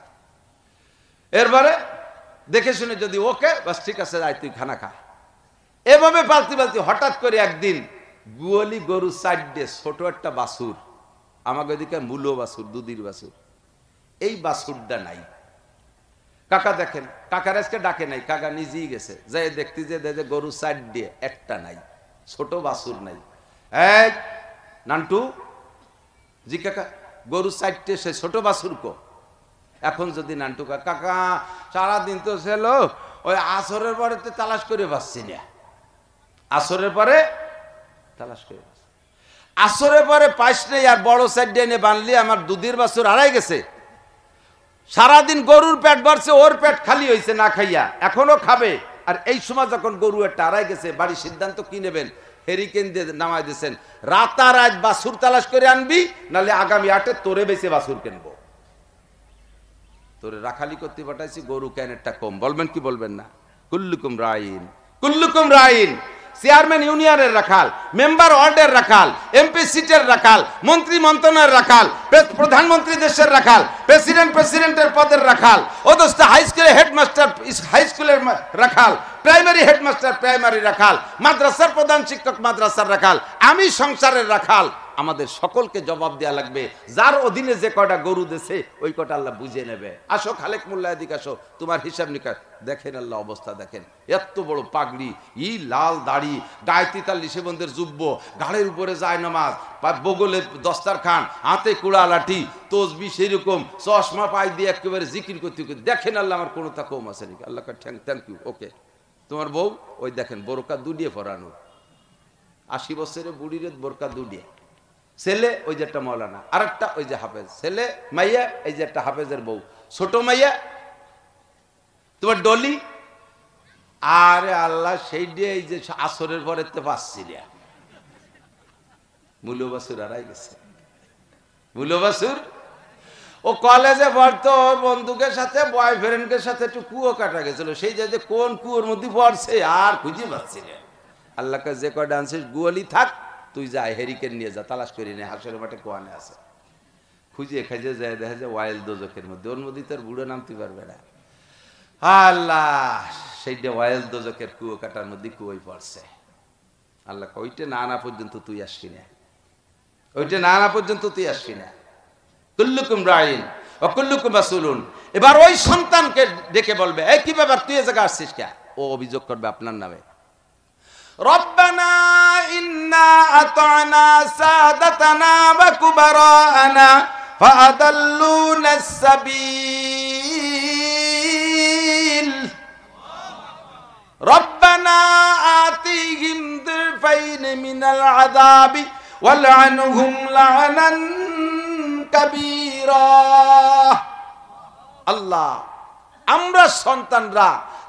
এরপরে দেখে শুনে যদি ওকে বাস ঠিক আছে, যাই তুই খানা খা। এভাবে পালতি পালতি হঠাৎ করে একদিন গুয়ালি গরু সাইডে ছোট একটা বাছুর, আমাকে ওইদিকে মূলো বাছুর, দুধের বাছুর, এই বাছুরটা নাই। কাকা দেখেন, কাকার আজকে ডাকে নাই, কাকা নিজেই গেছে, যাই দেখতে যে গরু সাইড দিয়ে একটা নাই, ছোট বাছুর নাই। এই নান্টু, জি কাকা, গরু সাইডে সে ছোট বাছুর কো? এখন যদি নান্টু কাকা সারাদিন তো ছিল, ওই আসরের পরে তো তালাশ করে পাচ্ছি না, আসরের পরে তালাশ করে, আসরের পরে পাইস নেই, আর বড় সাইড এনে বানলি আমার দুধের বাছুর হারাই গেছে। সারাদিন গরুর পেট ভরছে, ওর পেট খালি হয়েছে না খাইয়া, এখনো খাবে। আর এই সময় যখন গরু একটা হারাই গেছে, বাড়ির সিদ্ধান্ত কি নেবেন? হেরিকেন দিয়ে নামাই দিয়েছেন, রাতারাত বাছুর তালাশ করে আনবি, নাহলে আগামী 8-এ তোরে বেঁচে বাছুর কিনবো। তোরে রাখালি করতে পাঠাইছি, গরু কেনেরটা কম, বলবেন কি বলবেন না? কুল্লুকুম রাইন, কুল্লুকুম রাইন। চেয়ারম্যান ইউনিয়নের রাখাল, মেম্বার ওয়ার্ডের রাখাল, এমপি সিটের রাখাল, মন্ত্রী মন্ত্রণালয়ের রাখাল, প্রধানমন্ত্রী দেশের রাখাল, প্রেসিডেন্টের পদের রাখাল, অদস্ত হাই স্কুলের হেডমাস্টার হাই স্কুলের রাখাল, প্রাইমারি হেডমাস্টার প্রাইমারি রাখাল, মাদ্রাসার প্রধান শিক্ষক মাদ্রাসার রাখাল, আমি সংসারের রাখাল। আমাদের সকলকে জবাব দেওয়া লাগবে। যার অধীনে যে কটা গরু দেছে ওই কটা আল্লাহ বুঝে নেবে। আসো খালেক মোল্লা, এদিকে আসো, তোমার হিসাব নিকাশ দেখেন। আল্লাহ অবস্থা দেখেন, এত বড় পাগড়ি, ই লাল দাড়ি, গায়ে 43 বন্ধের যুব্য, ঘাড়ের উপরে যায় নামাজ, বগলে দস্তারখান, হাতে কুড়া লাঠি, তসবি সেইরকম, চশমা পাই দিয়ে একেবারে জিকির করতে করতে দেখেন। আল্লাহ আমার কোনোটা কম আছে নাকি? আল্লাহ থ্যাংক ইউ, ওকে। তোমার বউ ওই দেখেন বোরকা দুডিয়ে পরানো, 80 বছরের বুড়ির বোরকা দুডিয়ে। ছেলে ওই যে একটা মৌলানা, আর একটা ওই যে হাফেজ। ছেলে মাইয়া এই যে একটা হাফেজের বউ, ছোট মাইয়া তোমার ডলি? আরে আল্লাহ, সেই দিয়ে এই যে আসরের পরে তো পাচ্ছি না, মূল্যবাসুর হারাই গেছে। মূল্যবাসুর ও কলেজে পড়তো, ওর বন্ধুকের সাথে বয়ফ্রেন্ডের সাথে একটু কুয়ো কাটা গেছিল, সেই যে কোন কুয়োর মধ্যে পড়ছে আর খুঁজে পাচ্ছি না। আল্লাহকে যে কয়টা আনছিস গুয়ালি থাক, তুই যা হেরিকেন নিয়ে যা, তালাশ করি নে, হাঁসের মাঠে কোয়ানে আছে। খুঁজে খাইজে যায়, দেখা যায় ওয়াইল দোজখের মধ্যে, ওর মধ্যে তোর বুড়ো নামতে পারবে না। আল্লাহ, সেইটা ওয়াইল দোজখের কুয়ো কাটার মধ্যে কুয়োই পড়ছে। আল্লাহ ওইটা না আনা পর্যন্ত তুই আসবি না, ওইটা না আনা পর্যন্ত তুই আসবি না। কুল্লুকুম রাইন ওয়া কুল্লুকুম মাসউলুন। এবার ওই সন্তানকে ডেকে বলবে, এই কি ব্যাপার, তুই এ জায়গা আসছিস কে? ও অভিযোগ করবে আপনার নামে, রব্বানা ইন্না আতানা সাদাতানা ওয়া কুবারানা ফাআদাল্লুনাস সাবিল রব্বানা আতিহিম দিফাইন মিনাল আযাবি ওয়ালআনহুম লা'নান কাবীরা। আল্লাহ, আমরা সন্তানরা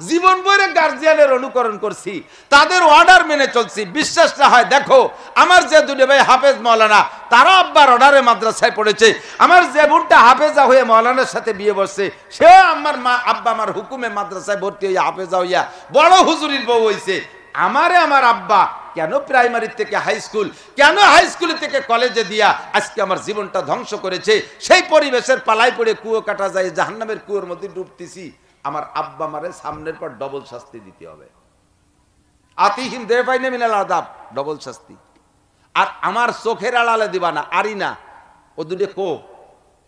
জীবন ভরে গার্জিয়ানের অনুকরণ করছি, তাদের অর্ডার মেনে চলছি, বিশ্বাস না হয় দেখো, আমার যে দুটো ভাই হাফেজ মাওলানা, তারা আব্বার অর্ডারে মাদ্রাসায় পড়েছে। আমার যে বোনটা হাফেজা হয়ে মাওলানার সাথে বিয়ে বসছে, সে আমার মা আব্বা আমার হুকুমে মাদ্রাসায় ভর্তি হইয়া হাফেজা হইয়া বড় হুজুরির বউ হইছে। আমারে আমার আব্বা কেন প্রাইমারি থেকে হাই স্কুল, কেন হাই স্কুল থেকে কলেজে দিয়া আজকে আমার জীবনটা ধ্বংস করেছে। সেই পরিবেশের পালাই পড়ে কুয়ো কাটা যায়, জাহান্নামের কুয়োর মধ্যে ডুবতেছি। আমার আব্বা মারে সামনের পর ডবল শাস্তি দিতে হবে। আতিহিম দেফাইনে মিনাল আযাব, ডবল শাস্তি। আর আমার চোখের আড়ালে দিবা না, আরি না, ও দুটো কো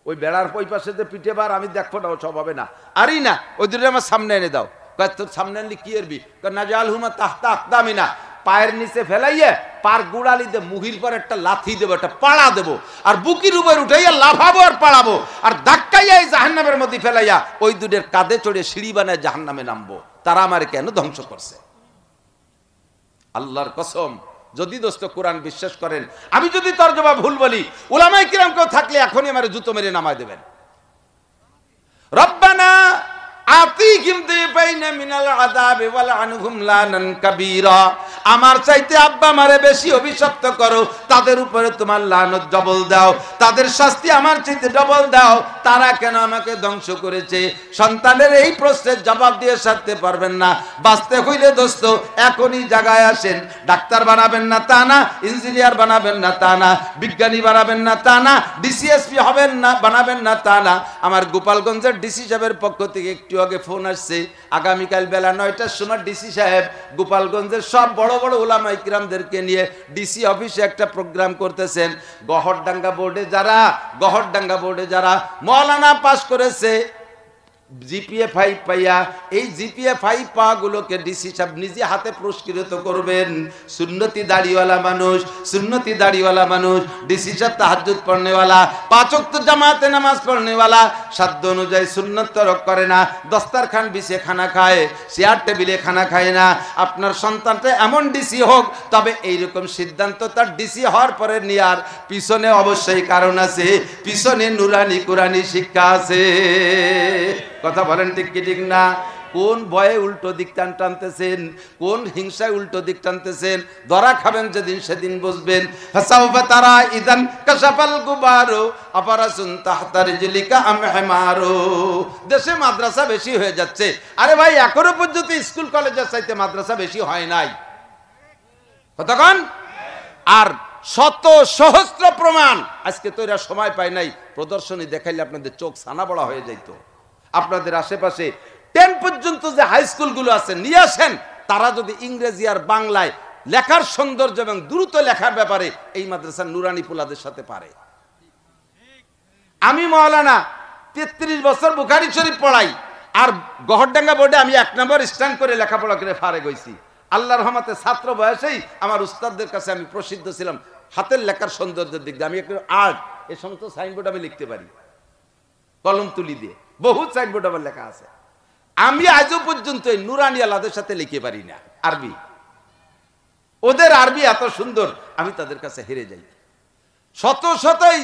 ওই বেড়ার ওই পাশে যে পিঠে বার আমি দেখবো না, ও সব হবে না, আরি না, ওই দুটো আমার সামনে এনে দাও। তোর সামনে আনলি কি এরবি? নাজাল হুমা তাহতা আকদামিনা, পায়ের নিচে ফেলাইয়ে পার গুড়ালিতে মুহির পর একটা লাথি দেবো, একটা পাড়া দেবো, আর বুকির উপর উঠাইয়া লাফাবো আর পাড়াবো, আর ধাক্কাইয়া এই জাহান্নামের মধ্যে ফেলাইয়া ওই দুটের কাঁধে চড়ে সিঁড়ি বানায় জাহান্নামে নামবো। তারা আমারে কেন ধ্বংস করছে? আল্লাহর কসম, যদি দোস্ত কোরআন বিশ্বাস করেন, আমি যদি তরজমা ভুল বলি, উলামায়ে কিরাম কেউ থাকলে এখনই আমারে জুতো মেরে নামায় দেবেন। রব্বানা আতিহিম দিফাইনা মিনাল আযাবি ওয়ালআনহুম লানান কাবীরা। আমার চাইতে আব্বা আমারে বেশি অভিশপ্ত করো, তাদের উপরে তোমার লানত ডবল দাও, তাদের শাস্তি আমার চাইতে ডবল দাও। তারা কেন আমাকে ধ্বংস করেছে? সন্তানের এই প্রশ্নের জবাব দিয়ে সারতে পারবেন না। বাঁচতে হইলে দোস্ত এখনই জায়গায় আসেন। ডাক্তার বানাবেন না তা না, ইঞ্জিনিয়ার বানাবেন না তা না, বিজ্ঞানী বানাবেন না তা না, ডিসিএসপি হবেন না বানাবেন না তা না। আমার গোপালগঞ্জের ডিসি সাহেবের পক্ষ থেকে একটু আগে ফোন আসছে, আগামীকাল বেলা 9টার সময় ডিসি সাহেব গোপালগঞ্জের সব বড় বড় উলামায়ে কিরামদেরকে নিয়ে ডিসি অফিসে একটা প্রোগ্রাম করতেছেন। গহরডাঙ্গা বোর্ডে যারা মাওলানা পাস করেছে, জিপিএ 5 পাইয়া, এই জিপিএ 5 পাওয়া গুলোকে ডিসি সাহেব নিজে হাতে পুরস্কৃত করবেন। সুন্নতি দাড়িওয়ালা মানুষ, ডিসি সাহেব তাহাজ্জুদ পড়নেওয়ালা, 5 ওয়াক্ত জামাতে নামাজ পড়নেওয়ালা, সাধ্য অনুযায়ী সুন্নত তরক করে না, দস্তারখান বিছে খানা খায়, চেয়ার টেবিলে খানা খায় না। আপনার সন্তানটা এমন ডিসি হোক, তবে এইরকম সিদ্ধান্ত তার ডিসি হওয়ার পরে নেওয়ার পিছনে অবশ্যই কারণ আছে, পিছনে নুরানি কুরানি শিক্ষা আছে। কথা বলেন ঠিক কি ঠিক না? কোন ভয়ে উল্টো দিক টানতেছেন, কোন হিংসায় উল্টো দিক টানতেছেন, ধরা খাবেন যেদিন সেদিন বুঝবেন। ফাসাউফা তারা ইদান কাশাফাল গুবারু আফারাসুন তাহতা রিজলিকা আম হিমারু। দেশে মাদ্রাসা বেশি হয়ে যাচ্ছে। আরে ভাই, এখনো পর্যন্ত স্কুল কলেজের চাইতে মাদ্রাসা বেশি হয় নাই। কতক্ষণ? আর শত সহস্র প্রমাণ, আজকে তো এরা সময় পায় নাই, প্রদর্শনী দেখাইলে আপনাদের চোখ ছানা বড়া হয়ে যাইত। আপনাদের আশেপাশে 10 পর্যন্ত যে হাই স্কুলগুলো আছে নিয়ে আসেন, তারা যদি ইংরেজি আর বাংলায় লেখার সৌন্দর্য এবং দ্রুত লেখার ব্যাপারে এই মাদ্রাসার নুরানি পোলাদের সাথে পারে। আমি মাওলানা 33 বছর বুখারী শরীফ পড়াই, আর গহরডাঙ্গা বোর্ডে আমি 1 নম্বর স্ট্যান্ড করে লেখাপড়া করে ফারেগ হইছি। আল্লাহর রহমতে ছাত্র বয়সেই আমার উস্তাদদের কাছে আমি প্রসিদ্ধ ছিলাম হাতের লেখার সৌন্দর্যের দিক দিয়ে। আমি একটু আর্ট, এই সমস্ত সাইনবোর্ড আমি লিখতে পারি কলম তুলি দিয়ে, বহুত সাইনবোর্ড আমার লেখা আছে। আমি আজও পর্যন্ত নুরানি আলাদের সাথে লিখতে পারি না আরবি। ওদের আরবি এত সুন্দর, আমি তাদের কাছে হেরে যাই। শতই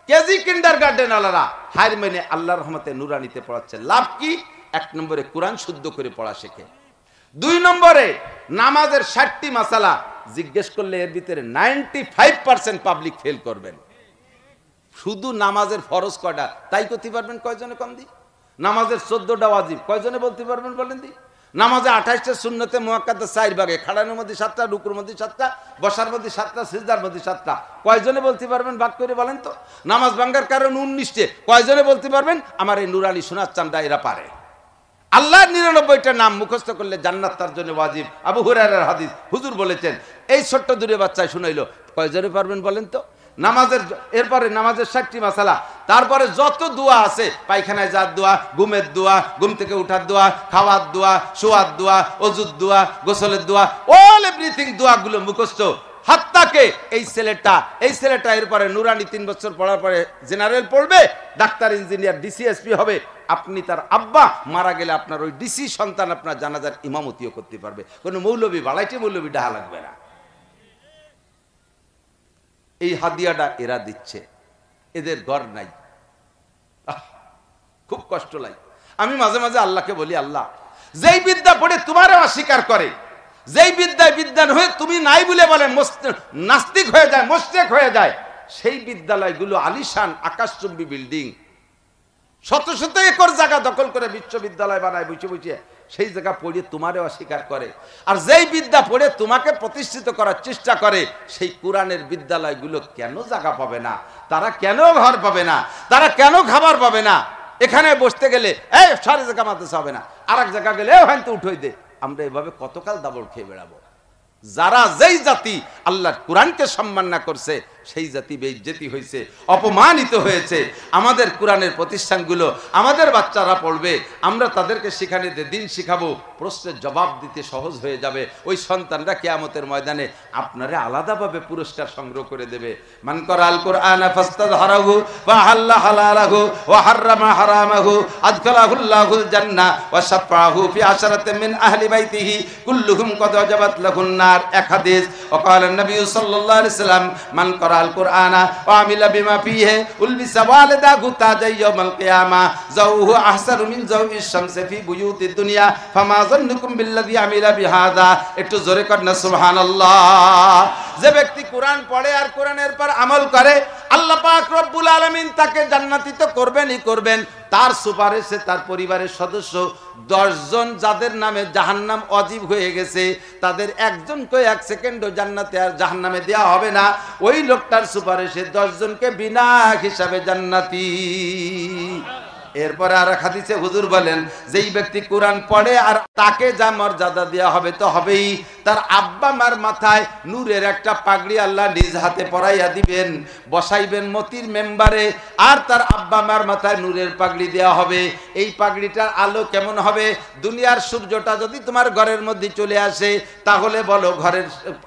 কেজি কিন্ডারগার্টেন আলারা হার মেনে আল্লাহর রহমতে নুরানিতে পড়াচ্ছে। লাভ কি? এক নম্বরে কোরআন শুদ্ধ করে পড়া শেখে। 2 নম্বরে নামাজের 60টি মাসালা জিজ্ঞেস করলে এর ভিতরে 95% পাবলিক ফেল করবেন। শুধু নামাজের ফরজ কয়টা তাই করতে পারবেন কয়জনে কম দি? নামাজের 14টা ওয়াজিব কয়জনে বলতে পারবেন বলেন দি? নামাজে 28টা সুন্নতে মুআক্কাদা 4 ভাগে, খাড়ানোর মধ্যে 7টা, রুকুর মধ্যে 7টা, বসার মধ্যে 7টা, সিজদার মধ্যে 7টা, কয়জনে বলতে পারবেন ভাগ করে বলেন তো? নামাজ ভাঙার কারণ 19টে, কয়জনে বলতে পারবেন? আমার এই নুরানি সোনার চান্দা এরা পারে। আল্লাহর 99টা নাম মুখস্থ করলে জান্নাত তার জন্য ওয়াজিব। আবু হুরায়রার হাদিস, হুজুর বলেছেন। এই ছোট্ট দূরে বাচ্চায় শুনাইলো, কয়জনে পারবেন বলেন তো? নামাজের এরপরে নামাজের 60টি মাসালা, তারপরে যত দোয়া আছে, পায়খানায় যাওয়ার দোয়া, ঘুমের দোয়া, ঘুম থেকে উঠার দোয়া, খাওয়ার দোয়া, শোয়ার দোয়া, ওযুর দোয়া, গোসলের দোয়া, অল এভরিথিং দোয়াগুলো মুখস্থ। হাত্তাকে এই ছেলেটা এরপরে নুরানি 3 বছর পড়ার পরে জেনারেল পড়বে, ডাক্তার, ইঞ্জিনিয়ার, ডিসিএসপি হবে। আপনি তার আব্বা মারা গেলে আপনার ওই ডিসি সন্তান আপনার জানাজার ইমামতিও করতে পারবে। কোনো মৌলবী বালাইটে মৌলবী ডাহা লাগবে না। এই হাদিয়াটা এরা দিচ্ছে, এদের ঘর নাই। খুব কষ্ট লাগে। আমি মাঝে মাঝে আল্লাহকে বলি, আল্লাহ, যেই বিদ্যা পড়ে তোমারও অস্বীকার করে, যেই বিদ্যায় বিদ্যান হয়ে তুমি নাই বলে বলে নাস্তিক হয়ে যায়, মোশরিক হয়ে যায়, সেই বিদ্যালয়গুলো আলিশান আকাশচুম্বী বিল্ডিং, শত শত একর জায়গা দখল করে বিশ্ববিদ্যালয় বানায় বসে বসে, সেই জায়গা পড়ে তোমারে অস্বীকার করে। আর যেই বিদ্যা পড়ে তোমাকে প্রতিষ্ঠিত করার চেষ্টা করে, সেই কোরআনের বিদ্যালয়গুলো কেন জায়গা পাবে না? তারা কেন ঘর পাবে না? তারা কেন খাবার পাবে না? এখানে বসতে গেলে এই সারি জায়গা মাদ্রাসা হবে না, আর এক জায়গা গেলে হয়তো উঠোই দে। আমরা এভাবে কতকাল দাবড় খেয়ে বেড়াবো? যারা যেই জাতি আল্লাহর কোরআনকে সম্মান না করছে, সেই জাতি বেইজ্জতি হয়েছে, অপমানিত হয়েছে। আমাদের কোরআনের প্রতিষ্ঠানগুলো আমাদের বাচ্চারা পড়বে, আমরা তাদেরকে সেখানে দিন শিখাবো, প্রশ্নের জবাব দিতে সহজ হয়ে যাবে। ওই সন্তানরা কিয়ামতের ময়দানে আপনারে আলাদাভাবে পুরস্কার সংগ্রহ করে দেবে। মান করাল কুরআনা ফাস্তাযহারাহু ওয়া হাল্লা হালালাহু ওয়া হাররামা হারামাহু আদখালাহুল্লাহুল জান্নাহ ওয়া শাফাআহু ফি আশরাতিন মিন আহলি বাইতিহি কুল্লুহুম কদ ওয়াজাবাত লাহুন নার। এক হাদিস, ওয়াকাল নবী সাল্লাল্লাহু আলাইহি সাল্লাম, মান করাল কুরআনা ওয়া আমিলা বিমা ফিহি উলবিসা ওয়ালিদাহু তাজাই ইয়াউমাল কিয়ামা যাওহু আহসানু মিন যাওইশ শামসি ফি বুয়ুতিদ দুনিয়া ফামা যান্নুকুম বিল্লাযী আমিলা বিহাযা। একটু জোরে কর না সুবহানাল্লাহ। যে ব্যক্তি কোরআন পড়ে আর কোরআনের পর আমল করে, আল্লাহ পাক রব্বুল আলামিন তাকে জান্নাতি তো করবেনই করবেন। তার সুপারিশে তার পরিবারের সদস্য 10 জন যাদের নামে জাহান্নাম ওয়াজিব হয়ে গেছে, তাদের একজনকে 1 সেকেন্ডও জান্নাতে আর জাহান্নামে দেওয়া হবে না। ওই লোকটার সুপারিশে 10 জনকে বিনা হিসাবে জান্নাতি। এরপরে আর হাদিসে হুজুর বলেন, যেই ব্যক্তি কোরআন পড়ে আর তাকে যা মর্যাদা দেওয়া হবে তো হবেই। তার আব্বা মার মাথায় নূরের একটা পাগড়ি আল্লাহ নিজ হাতে পরাইয়া দিবেন, বসাইবেন মতির মেম্বারে, আর তার আব্বা মার মাথায় নূরের পাগড়ি দেওয়া হবে। এই পাগড়িটার আলো কেমন হবে? দুনিয়ার সূর্যটা যদি তোমার ঘরের মধ্যে চলে আসে, তাহলে বলো ঘরের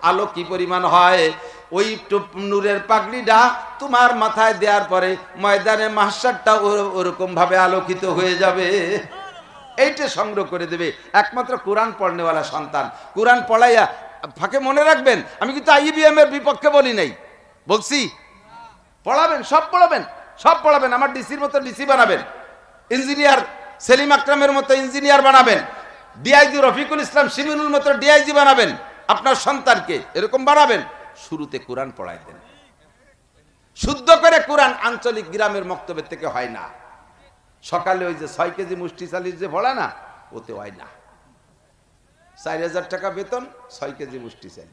আলো কি পরিমাণ হয়? ওই নূরের পাগড়িটা তোমার মাথায় দেওয়ার পরে ময়দানে মাহশারটা ওরকম ভাবে আলোকিত হয়ে যাবে। এইটা সংগ্রহ করে দেবে একমাত্র কোরআন পড়নেওয়ালা সন্তান। কোরআন পড়াইয়া ফাঁকে মনে রাখবেন, আমি কিন্তু আইবিএম এর বিপক্ষে বলি নাই, বলছি পড়াবেন, সব পড়াবেন, সব পড়াবেন। আমার ডিসির মতো ডিসি বানাবেন, ইঞ্জিনিয়ার সেলিম আকরামের মতো ইঞ্জিনিয়ার বানাবেন, ডিআইজি রফিকুল ইসলাম শিমিনুল মতো ডিআইজি বানাবেন, আপনার সন্তানকে এরকম বানাবেন। শুরুতে কোরআন পড়াই দেন, শুদ্ধ করে কোরআন। আঞ্চলিক গ্রামের মক্তবের থেকে হয় না। সকালে ওই যে 6 কেজি মুষ্টি চালির যে পড়া না, ওতে হয় না। 4000 টাকা বেতন, 6 কেজি মুষ্টি চাল,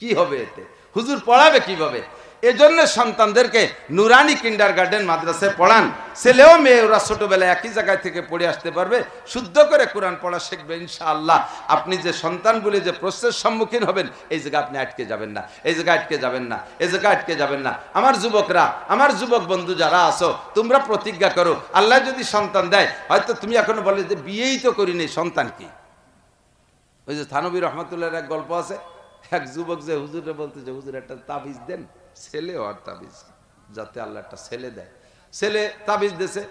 কি হবে এতে? হুজুর পড়াবে কিভাবে? এজন্য সন্তানদেরকে নুরানি কিন্ডারগার্টেন মাদ্রাসায় পড়ান। ছেলেও মেয়ে ওরা ছোটবেলায় একই জায়গায় থেকে পড়ে আসতে পারবে, শুদ্ধ করে কোরআন পড়া শিখবে ইনশাআল্লাহ। আপনি যে সন্তানগুলি যে প্রশ্নের সম্মুখীন হবেন, এই জায়গায় আপনি আটকে যাবেন না, এই জায়গায় আটকে যাবেন না, এই জায়গায় আটকে যাবেন না। আমার যুবকরা, আমার যুবক বন্ধু যারা আছো, তোমরা প্রতিজ্ঞা করো, আল্লাহ যদি সন্তান দেয়, হয়তো তুমি এখনো বলে যে বিয়েই তো করিনি, সন্তান কি? ওই যে থানবী রহমতুল্লাহর এক গল্প আছে, এক যুবক যে হুজুরে বলতে যে হুজুর একটা তাবিজ দেন, ছেলে আর তাবিজ, যাতে আল্লাহ একটা ছেলে দেয়। ছেলে তাবিজ দিয়েছে,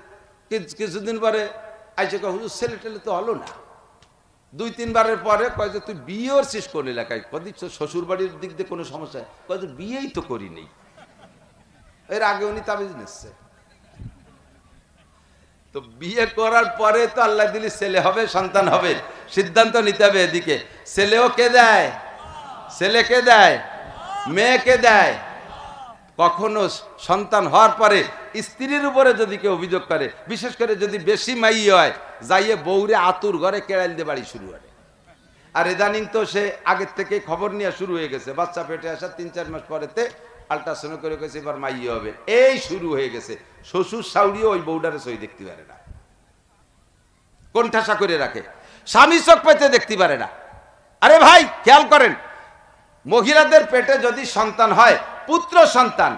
কিছুদিন পরে আইসে কয় হুজুর ছেলে টেলে তো হলো না। 2-3 বারের পরে কয় যে তুই বিয়ের শেষ করলি এলাকায়, কদিক শ্বশুর বাড়ির দিক দিয়ে কোনো সমস্যা, কয় যে বিয়েই তো করি নেই। এর আগে উনি তাবিজ নিচ্ছে। তো বিয়ে করার পরে তো আল্লাহ দিলি ছেলে হবে, সন্তান হবে, সিদ্ধান্ত নিতে হবে। এদিকে ছেলেও কে দেয়? ছেলেকে দেয়, মেয়েকে দেয়। কখনো সন্তান হওয়ার পরে স্ত্রীর উপরে যদি কেউ অভিযোগ করে, বিশেষ করে যদি বেশি মাই হয়, যাইয়ে বউরে আতুর ঘরে কেড়াইল দিয়ে বাড়ি শুরু করে। আর ইদানিং তো সে আগের থেকে খবর নিয়ে শুরু হয়ে গেছে, বাচ্চা পেটে আসা 3-4 মাস পরেতে আল্ট্রাসাউন্ড করে গেছে, এবার মাইয়ে হবে, এই শুরু হয়ে গেছে। শ্বশুর শাউরিও ওই বউডারে সই দেখতে পারে না, কোন ঠাসা করে রাখে, স্বামী চোখ পেতে দেখতে পারে না। আরে ভাই খেয়াল করেন, মহিলাদের পেটে যদি সন্তান হয়, পুত্র সন্তান,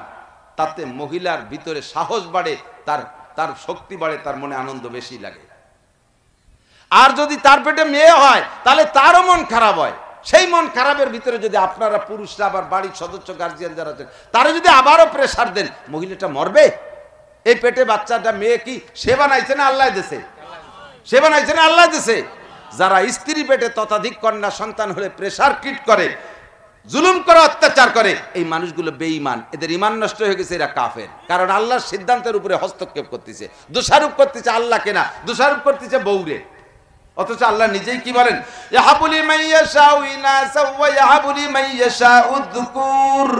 তাতে মহিলার ভিতরে সাহস বাড়ে, তার শক্তি বাড়ে, তার মনে আনন্দ বেশি লাগে। আর যদি তার পেটে মেয়ে হয়, তাহলে তারও মন খারাপ হয়। সেই মন খারাপের ভিতরে যদি আপনারা পুরুষরা আবার বাড়ির সদস্য গার্জিয়ান যারা আছেন, তারা যদি আবারও প্রেসার দেন, মহিলাটা মরবে। এই পেটে বাচ্চাটা মেয়ে কি সে বানাইছে না আল্লাহ দিছে? সে বানাইছে না আল্লাহ দিছে? যারা স্ত্রী পেটে ততাধিক কন্যা সন্তান হলে প্রেসার ক্রিয়েট করে, জুলুম করে, অত্যাচার করে, এই মানুষগুলো বেঈমান, এদের ঈমান নষ্ট হয়ে গেছে, এরা কাফের। কারণ আল্লাহর সিদ্ধান্তের উপরে হস্তক্ষেপ করতেছে, দোষারোপ করতেছে আল্লাহকে না, দোষারোপ করতেছে বউরে। অথচ আল্লাহ নিজেই কি বলেন? ইয়াহাবুলি মাইয়াশাউ ইনাসা ওয়া ইয়াহাবুলি মাইয়াশাউ যুকুর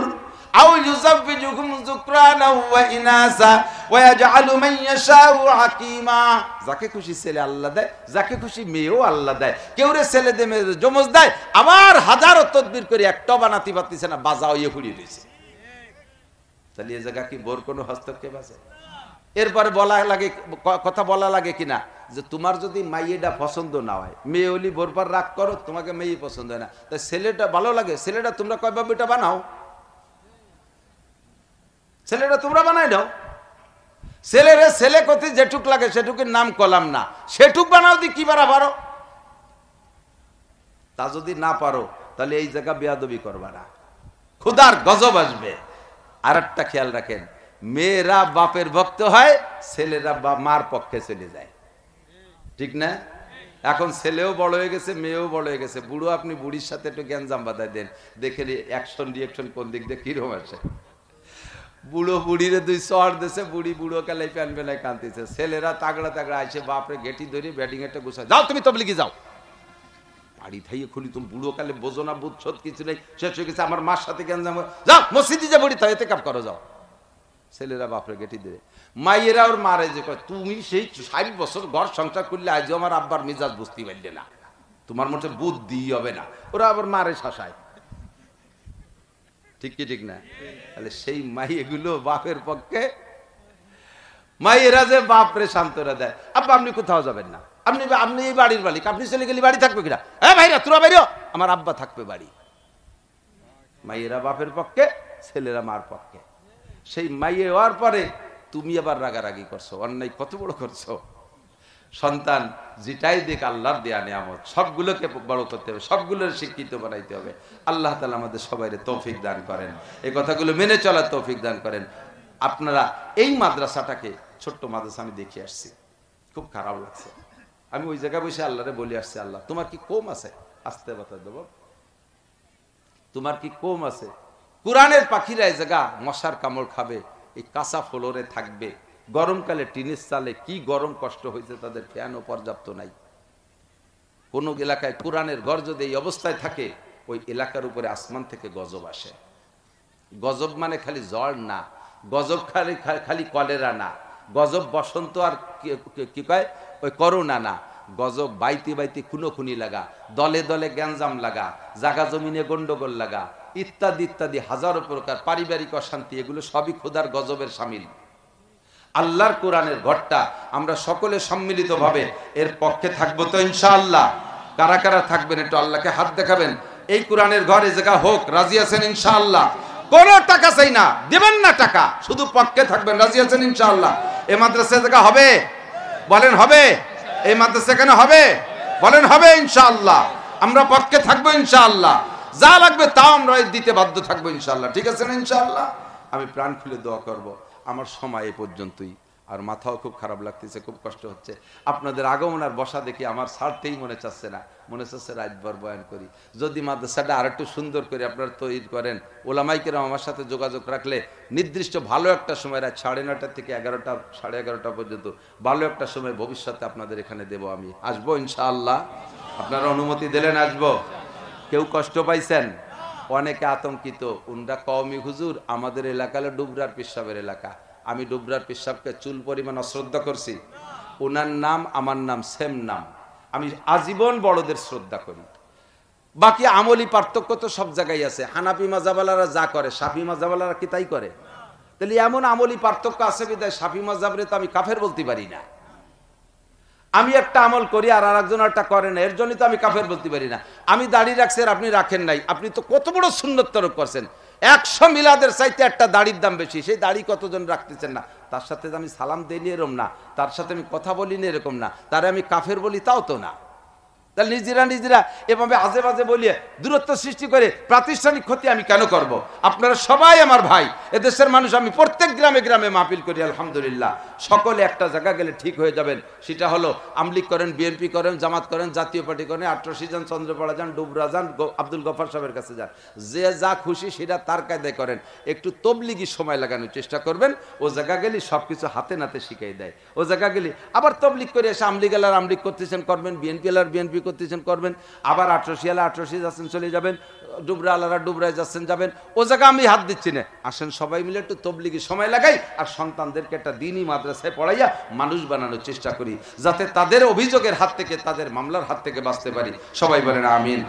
আও ইউযাব্বিজুহুম যুকরানা ওয়া ইনাসা ওয়া ইয়াজআলু মাইয়াশাউ হাকিমা। যাকে খুশি ছেলে আল্লাহ দেয়, যাকে খুশি মেয়েও আল্লাহ দেয়। কেউরে ছেলে দে মেয়ে জমজ দেয়, আবার হাজারো তদবির করে একটা বানাতে পারতেছে না, বাজাও ইয়ে ফুড়িয়ে রয়েছে। তাহলে এই জায়গা কি বোর কোনো হস্তক্ষেপ আছে? এরপরে বলা লাগে, কথা বলা লাগে কিনা যে তোমার যদি মাইয়েটা পছন্দ না হয়, মেয়ে হলি বোরপার রাগ করো, তোমাকে মেয়ে পছন্দ হয় না, তাই ছেলেটা ভালো লাগে, ছেলেটা তোমরা কয়ভাবে এটা বানাও, ছেলেটা তোমরা বানাই দাও। ছেলেরে ছেলে কথি যেটুক লাগে সেটুকের নাম কলাম না, সেটুক বানাও দি কি পারা পারো। তা যদি না পারো তাহলে এই জায়গা বেয়াদবি করবা না, খুদার গজব আসবে। আর একটা খেয়াল রাখেন, মেয়েরা বাপের ভক্ত হয়, ছেলেরা মার পক্ষে চলে যায়, ঠিক না? এখন ছেলেও বড় হয়ে গেছে, মেয়েও বড় হয়ে গেছে। বুড়ো আপনি বুড়ির সাথে একটু গ্যাঞ্জাম বাঁধাই দেন, দেখে অ্যাকশন রিয়েকশন কোন দিক দিয়ে কিরকম আসে। বুড়ো বুড়িরে দুই শহর দেশে, বুড়ি বুড়ো কালাই প্যান বেলায় কাঁদতেছে, ছেলেরা তাগড়া তাগড়া আসে, বাপরে গেটি ধরে ব্যাটিং একটা গুছা, যাও তুমি তবলিগি যাও, বাড়ি থাইয়ে খুলি, তুমি বুড়ো কালে বোঝো না, বুঝছো কিছু নেই, শেষ হয়ে গেছে, আমার মার সাথে গ্যাঞ্জাম, যাও মসজিদে যে বুড়ি তাই এতে কাপ করো, যাও। ছেলেরা বাপরে গেটি দেবে, মাইয়েরা ওর মারে যে কয়, তুমি সেই 60 বছর ঘর সংসার করলে আজও আমার আব্বার মিজাজ বুঝতে পারলে না, তোমার মধ্যে বুদ্ধি হবে না, ওরা আবার মারে শাসায়, ঠিক কি ঠিক না? তাহলে সেই মাইয়েগুলো বাপের পক্ষে, মাইয়েরা যে বাপরে শান্তরা দেয়, আব্বা আপনি কোথাও যাবেন না, আপনি এই বাড়ির মালিক, আপনি চলে গেলে বাড়ি থাকবে কিনা, হ্যাঁ ভাইরা তোরা বাইরেও, আমার আব্বা থাকবে বাড়ি। মাইয়েরা বাপের পক্ষে, ছেলেরা মার পক্ষে। সেই মাইয়ে হওয়ার পরে তুমি আবার রাগারাগি করছো, অন্যায় কত বড় করছো। সন্তান যেটাই দেখ আল্লাহর দেয়া নিয়ামত, সবগুলোকে বড় করতে হবে, সবগুলোর শিক্ষিত বানাইতে হবে। আল্লাহ তাআলা আমাদের সবাইকে তৌফিক দান করেন, এই কথাগুলো মেনে চলার তৌফিক দান করেন। আপনারা এই মাদ্রাসাটাকে, ছোট্ট মাদ্রাসা আমি দেখে আসছি, খুব খারাপ লাগছে। আমি ওই জায়গায় বসে আল্লাহরে বলে আসছি, আল্লাহ তোমার কি কম আছে, আস্তে কথা দেবো, তোমার কি কম আছে? কোরআনের পাখিরা এই জায়গা মশার কামড় খাবে, এই কাঁচা ফ্লোরে থাকবে, গরমকালে টিনের চালে কি গরম কষ্ট হয়েছে তাদের, ফ্যানও পর্যাপ্ত নাই। কোন এলাকায় কোরআনের ঘর যদি এই অবস্থায় থাকে, ওই এলাকার উপরে আসমান থেকে গজব আসে। গজব মানে খালি জ্বর না, গজব খালি কলেরা না, গজব বসন্ত আর কি কয় ওই করোনা না, গজব বাইতে বাইতে খুনোখুনি লাগা, দলে দলে গ্যাঞ্জাম লাগা, জাগা জমিনে গন্ডগোল লাগা, ইত্যাদি ইত্যাদি হাজারো প্রকার পারিবারিক অশান্তি, এগুলো সবই খোদার গজবের শামিল। আল্লাহর কোরআনের ঘরটা আমরা সকলে সম্মিলিত ভাবে এর পক্ষে থাকবো তো ইনশাআল্লাহ? কারা কারা থাকবেন একটু আল্লাহকে হাত দেখাবেন। এই কোরআনের ঘর এই জায়গা হোক, রাজি আছেন ইনশাআল্লাহ? কোনো টাকা চাই না, দেবেন না টাকা, শুধু পক্ষে থাকবেন, রাজি আছেন ইনশাআল্লাহ? এই মাদ্রাসা জায়গা হবে, বলেন হবে? এই মাদ্রাসা কেন হবে, বলেন হবে ইনশাআল্লাহ? আমরা পক্ষে থাকবো ইনশাআল্লাহ, যা লাগবে তাও আমরা দিতে বাধ্য থাকবো ইনশাআল্লাহ, ঠিক আছে না ইনশাআল্লাহ? আমি প্রাণ খুলে দোয়া করব। আমার সময় এ পর্যন্তই, আর মাথাও খুব খারাপ লাগতেছে, খুব কষ্ট হচ্ছে। আপনাদের আগমন আর বসা দেখি আমার ছাড়তেই মনে চাচ্ছে না, মনে চাচ্ছে রাতভর বয়ান করি। যদি মাদ্রাসাটা আর একটু সুন্দর করে আপনারা তৈরি করেন, ওলামাই কেরাম আমার সাথে যোগাযোগ রাখলে নির্দিষ্ট ভালো একটা সময়, রাত 9:30 থেকে 11টা 11:30 পর্যন্ত ভালো একটা সময় ভবিষ্যতে আপনাদের এখানে দেব। আমি আসবো ইনশাআল্লাহ, আপনারা অনুমতি দিলেন আসবো। কেউ কষ্ট পাইছেন? অনেকে আতঙ্কিত, উনরা কওমি হুজুর আমাদের এলাকা হলো ডুবরার পিসাবের এলাকা, আমি ডুবরার পিসাবকে চুল পরিমাণ অশ্রদ্ধা করছি। ওনার নাম আমার নাম সেম নাম, আমি আজীবন বড়দের শ্রদ্ধা করি। বাকি আমলি পার্থক্য তো সব জায়গায় আছে। হানাফি মাযহাবওয়ালারা যা করে শাফি মাযহাবওয়ালারা কি তাই করে? তাহলে এমন আমলি পার্থক্য আছে বিধায় শাফি মাযহাবরে তো আমি কাফের বলতে পারি না। আমি একটা আমল করি আর আরেকজন একটা করে না, এর জন্যই তো আমি কাফের বলতে পারি না। আমি দাড়ি রাখছি আর আপনি রাখেন নাই, আপনি তো কত বড় সুন্নত তরক করছেন। 100 মিলাদের চাইতে একটা দাড়ির দাম বেশি, সেই দাড়ি কতজন রাখতেছেন না। তার সাথে আমি সালাম দিইনি এরকম না, তার সাথে আমি কথা বলিনি এরকম না, তারে আমি কাফের বলি তাও তো না। তাহলে নিজেরা এভাবে আজে বাজে বলিয়ে দূরত্ব সৃষ্টি করে প্রাতিষ্ঠানিক ক্ষতি আমি কেন করব? আপনারা সবাই আমার ভাই, এদেশের মানুষ। আমি প্রত্যেক গ্রামে গ্রামে মাহফিল করি আলহামদুলিল্লাহ। সকলে একটা জায়গা গেলে ঠিক হয়ে যাবেন, সেটা হলো আমলিগ করেন, বিএনপি করেন, জামাত করেন, জাতীয় পার্টি করেন, 88 যান, চন্দ্রপাড়া যান, ডুবরা যান, আব্দুল গফার সাহেবের কাছে যান, যে যা খুশি সেটা তার কায়দায় করেন। একটু তবলিগি সময় লাগানোর চেষ্টা করবেন, ও জায়গা গেলে সবকিছু হাতে নাতে শিখাই দেয়। ও জায়গা গেলে আবার তবলিগ করে এসে আমলিগ এলার আমলিগ করতেছেন করবেন, বিএনপি এলার বিএনপি করতেছেন করবেন, আবার 88 এলা 88 যাচ্ছেন চলে যাবেন, ডুবরা আলারা ডুবরায় যাচ্ছেন যাবেন। ও জায়গা আমি হাত দিচ্ছি না। আসেন সবাই মিলে একটু তবলিগি সময় লাগাই আর সন্তানদেরকে একটা দ্বীনি মাদ্রাসায় পড়াইয়া মানুষ বানানোর চেষ্টা করি, যাতে তাদের অভিযোগের হাত থেকে, তাদের মামলার হাত থেকে বাঁচতে পারি। সবাই বলেন আমিন।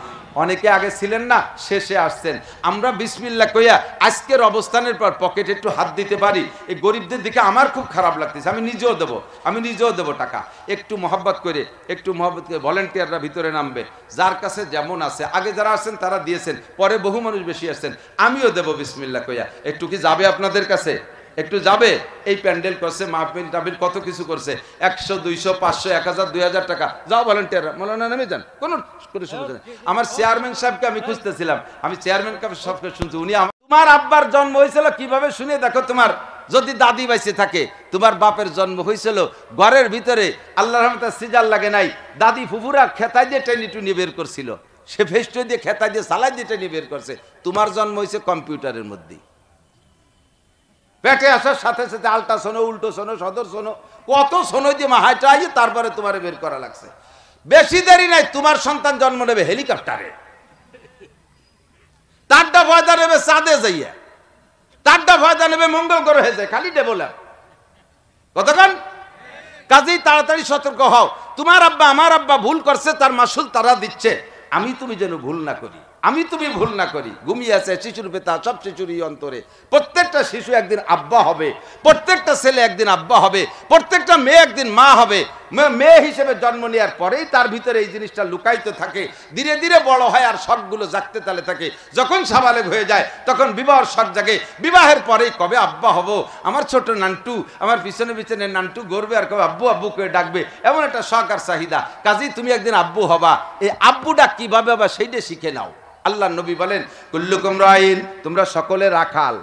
অনেকে আগে ছিলেন না, শেষে আসছেন। আমরা বিসমিল্লাহ কইয়া আজকের অবস্থানের পর পকেটে একটু হাত দিতে পারি, এই গরিবদের দিকে আমার খুব খারাপ লাগতেছে। আমি নিজেও দেবো টাকা। একটু মহব্বত করে, ভলেন্টিয়াররা ভিতরে নামবে, যার কাছে যেমন আছে। আগে যারা আসছেন তারা দিয়েছেন, পরে বহু মানুষ বেশি আসছেন, আমিও দেবো বিসমিল্লাহ কইয়া। একটু কি যাবে আপনাদের কাছে? একটু যাবে? এই প্যান্ডেল করছে, মাহফিল টাহফিল কত কিছু করছে, 100 200 500 1000 2000 টাকা। যাও ভলেন্টিয়াররা, মৌলানা নামে যান, কোনো সমস্যা নেই। আমার চেয়ারম্যান সাহেবকে আমি খুঁজতেছিলাম, আমি চেয়ারম্যান সবকে শুনছি, উনি তোমার আব্বার জন্ম হয়েছিল কিভাবে শুনে দেখো। তোমার যদি দাদি বাইসে থাকে, তোমার বাপের জন্ম হয়েছিল ঘরের ভিতরে, আল্লাহর রহমতে সিজার লাগে নাই, দাদি ফুফুরা খেতাই দিয়ে টেনে টুনি বের করছিল, সে ফেস্টো দিয়ে খেতাই দিয়ে সালাই দিয়ে টেনে বের করছে। তোমার জন্ম হয়েছে কম্পিউটারের মধ্যে, পেটে আসার সাথে সাথে আলট্রা শোনো, উল্টো শোনো, সদর শোনো, কত শোনো যে মাহাইটা আইয়ে তারপরে তোমার বের করা লাগছে। বেশি দেরি নাই, তোমার সন্তান জন্ম নেবে হেলিকপ্টারে, তারটা ভয়দা নেবে চাঁদে যাইয়া, তারটা ভয়দা নেবে মঙ্গল গ্রহে যায়, খালি ডেভেলপ কতক্ষণ। কাজেই তাড়াতাড়ি সতর্ক হও। তোমার আব্বা আমার আব্বা ভুল করছে, তার মাসুল তারা দিচ্ছে। আমি তুমি যেন ভুল না করি, আমি তুমি ভুল না করি। ঘুমিয়ে আছে শিশুর পেতা, সব শিশুরই অন্তরে। প্রত্যেকটা শিশু একদিন আব্বা হবে, প্রত্যেকটা ছেলে একদিন আব্বা হবে, প্রত্যেকটা মেয়ে একদিন মা হবে। মেয়ে হিসেবে জন্ম নেওয়ার পরেই তার ভিতরে এই জিনিসটা লুকায়িত থাকে, ধীরে ধীরে বড় হয় আর শখগুলো জাগতে তালে থাকে। যখন সাবালেগ হয়ে যায় তখন বিবাহের শখ জাগে। বিবাহের পরেই কবে আব্বা হব, আমার ছোট নান্টু আমার পিছনে পিছনে নান্টু গড়বে আর কবে আব্বু আব্বু করে ডাকবে, এমন একটা শখ আর চাহিদা। কাজেই তুমি একদিন আব্বু হবা, এই আব্বুটা কিভাবে হবা সেইটা শিখে নাও। আল্লাহ নবী বলেন কুল্লুকুম রাইন, তোমরা সকলে রাখাল।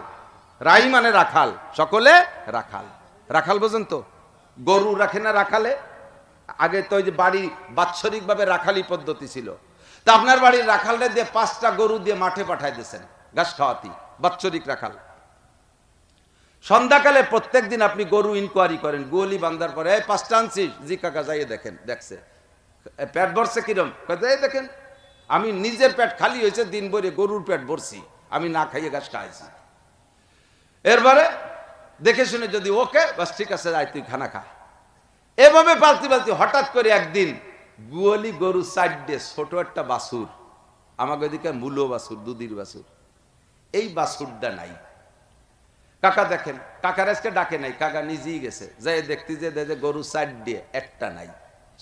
রাই মানে রাখাল, সকলে রাখাল। রাখাল বোঝেন তো? গরু রাখে না রাখালে? আগে তো ওই যে বাড়ি বাৎসরিক ভাবে রাখালি পদ্ধতি ছিল, তা আপনার বাড়ির রাখালটা দিয়ে 5টা গরু দিয়ে মাঠে পাঠাই দিয়েছেন ঘাস খাওয়াতি, বাৎসরিক রাখাল। সন্ধ্যাকালে প্রত্যেক দিন আপনি গরু ইনকোয়ারি করেন, গোয়ালি বান্ধার পরে 5টা আনছিস, জি কাকা যাইয়ে দেখেন, দেখছে পেট ভরছে কিরম, দেখেন আমি নিজের পেট খালি হয়েছে, দিন ভরে গরুর পেট ভরছি, আমি না খাইয়ে ঘাস খাইছি। এরপরে দেখে শুনে যদি ওকে বাস ঠিক আছে, যাই তুই খানা খা। এভাবে পালতে পালতে হঠাৎ করে একদিন গোয়ালি গরু সাইডে ছোট একটা বাছুর, আমাকে ওইদিকে মূলো বাছুর, দুধের বাছুর, এই বাছুরটা নাই। কাকা দেখেন, কাকার আজকে ডাকে নাই, কাকা নিজেই গেছে, যাই দেখতে যে গরু সাইড দিয়ে একটা নাই,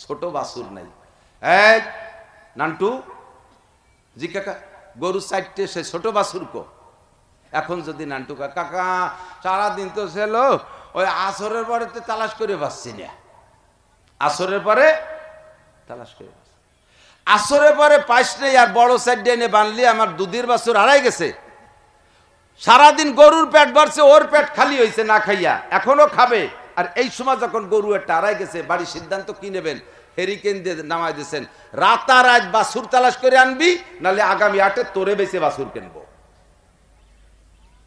ছোট বাছুর নাই। এই নান্টু, জি কাকা, গরু সাইডে সে ছোট বাছুর কো? এখন যদি নান্টু কাকা সারাদিন তো ছিল, ওই আসরের পরে তো তালাশ করে পাচ্ছি না, আসরের পরে তালাশ করে, আসরের পরে পাইস নেই, আর বড় সাইড এনে বানলি আমার দুধের বাছুর হারাই গেছে। সারাদিন গরুর পেট ভরছে, ওর পেট খালি হয়েছে না খাইয়া, এখনো খাবে, আর এই সময় যখন গরু একটা আড়াই গেছে, বাড়ির সিদ্ধান্ত কি নেবেন? হেরিকেন দিয়ে নামাই দিয়েছেন, রাতারাত বাছুর তালাশ করে আনবি, নাহলে আগামী 8-এ তোরে বেঁচে বাছুর কিনবো।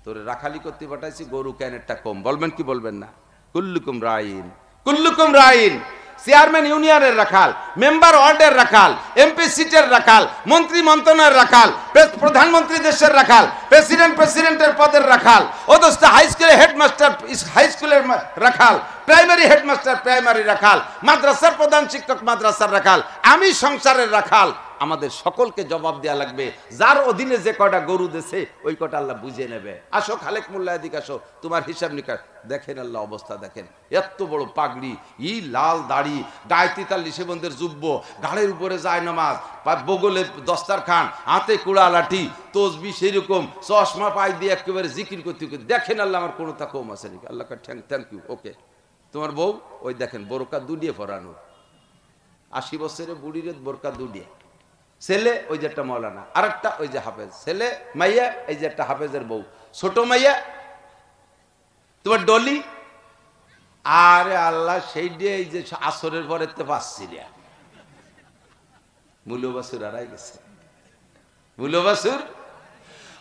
তোরে রাখালি করতে পাঠাইছি, গরু কেন একটা কম, বলবেন কি বলবেন না? কুল্লুকুম রাইন, কুল্লুকুম রাইন। চেয়ারম্যান ইউনিয়নের রাখাল, মেম্বার ওয়ার্ডের রাখাল, এমপি সিটের রাখাল, মন্ত্রী মন্ত্রণালয়ের রাখাল, প্রধানমন্ত্রী দেশের রাখাল, প্রেসিডেন্টের পদের রাখাল, অথচ হাই স্কুলের হেডমাস্টার হাই স্কুলের রাখাল, প্রাইমারি হেডমাস্টার প্রাইমারি রাখাল, মাদ্রাসার প্রধান শিক্ষক মাদ্রাসার রাখাল, আমি সংসারের রাখাল। আমাদের সকলকে জবাব দেওয়া লাগবে। যার অধীনে যে কটা গরু দেছে ওই কটা আল্লাহ বুঝে নেবে। আসো খালেক মোল্লা, এদিক আসো, তোমার হিসাব নিকাশ দেখেন। আল্লাহ অবস্থা দেখেন, এত বড় পাগড়ি, ই লাল দাড়ি, গায়ে 43 বন্ধের যুব্য, ঘাড়ের উপরে যায় নামাজ, বগলে দস্তারখান, হাতে কুড়া লাঠি, তসবি সেরকম, চশমা পাই দিয়ে একেবারে জিকির করতে দেখেন। আল্লাহ আমার কোনোটা কম আছে নাকি? আল্লাহ থ্যাংক ইউ, ওকে। তোমার বউ ওই দেখেন বোরকা দুডিয়ে পরানো, 80 বছরের বুড়ির বোরকা দুডিয়ে। ছেলে ওই যে একটা মৌলানা, আরেকটা ওই যে হাফেজ। ছেলে মাইয়া এই যে একটা হাফেজের বউ, ছোট মাইয়া তোমার ডলি। আরে আল্লাহ, সেই দিয়ে এই যে আসরের পরে পাচ্ছি না, মূল্যবাসুর আড়াই গেছে। মূল্যবাসুর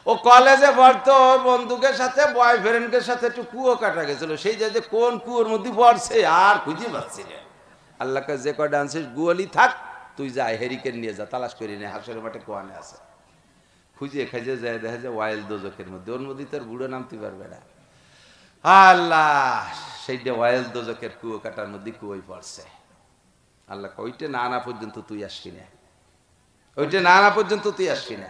ও কলেজে পড়তো, ওর বন্ধুকের সাথে বয়ফ্রেন্ডের সাথে একটু কুয়ো কাটা গেছিল, সেই যে কোন কুয়োর মধ্যে পড়ছে আর খুঁজে পাচ্ছি না। আল্লাহকে যে কয়টা আনছিস গুয়ালি থাক, তুই যা হেরিকেন নিয়ে যা, তালাশ করে নে, হাসরের মাঠে কোয়ানে আছে। খুঁজে খাইজে যায়, দেখা যায় ওয়াইল দোজকের মধ্যে, ওর মধ্যে তোর বুড়ো নামতে পারবে না। আল্লাহ, সেইটা ওয়াইল দোজকের কুয়ো কাটার মধ্যে কুয়োই পড়ছে। আল্লাহ ওইটা না আনা পর্যন্ত তুই আসবি না, ওইটা না আনা পর্যন্ত তুই আসবি না।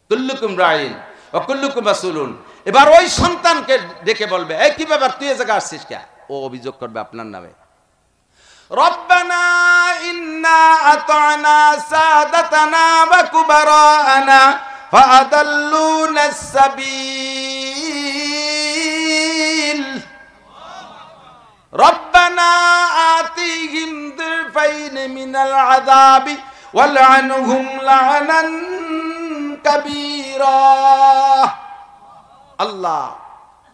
কুল্লুকুম রাইন ওয়া কুল্লুকুম মাসউলুন। এবার ওই সন্তানকে ডেকে বলবে, এই কি ব্যাপার, তুই এ জায়গা আসছিস কে? ও অভিযোগ করবে আপনার নামে, রব্বানা ইন্না আতানা সাদাতানা ওয়া কুবারানা ফাআদাল্লুনা সাবিল রব্বানা আতিহিম দিফাইন মিনাল আযাবি ওয়ালআনহুম লা'নান কাবীরা। আল্লাহ,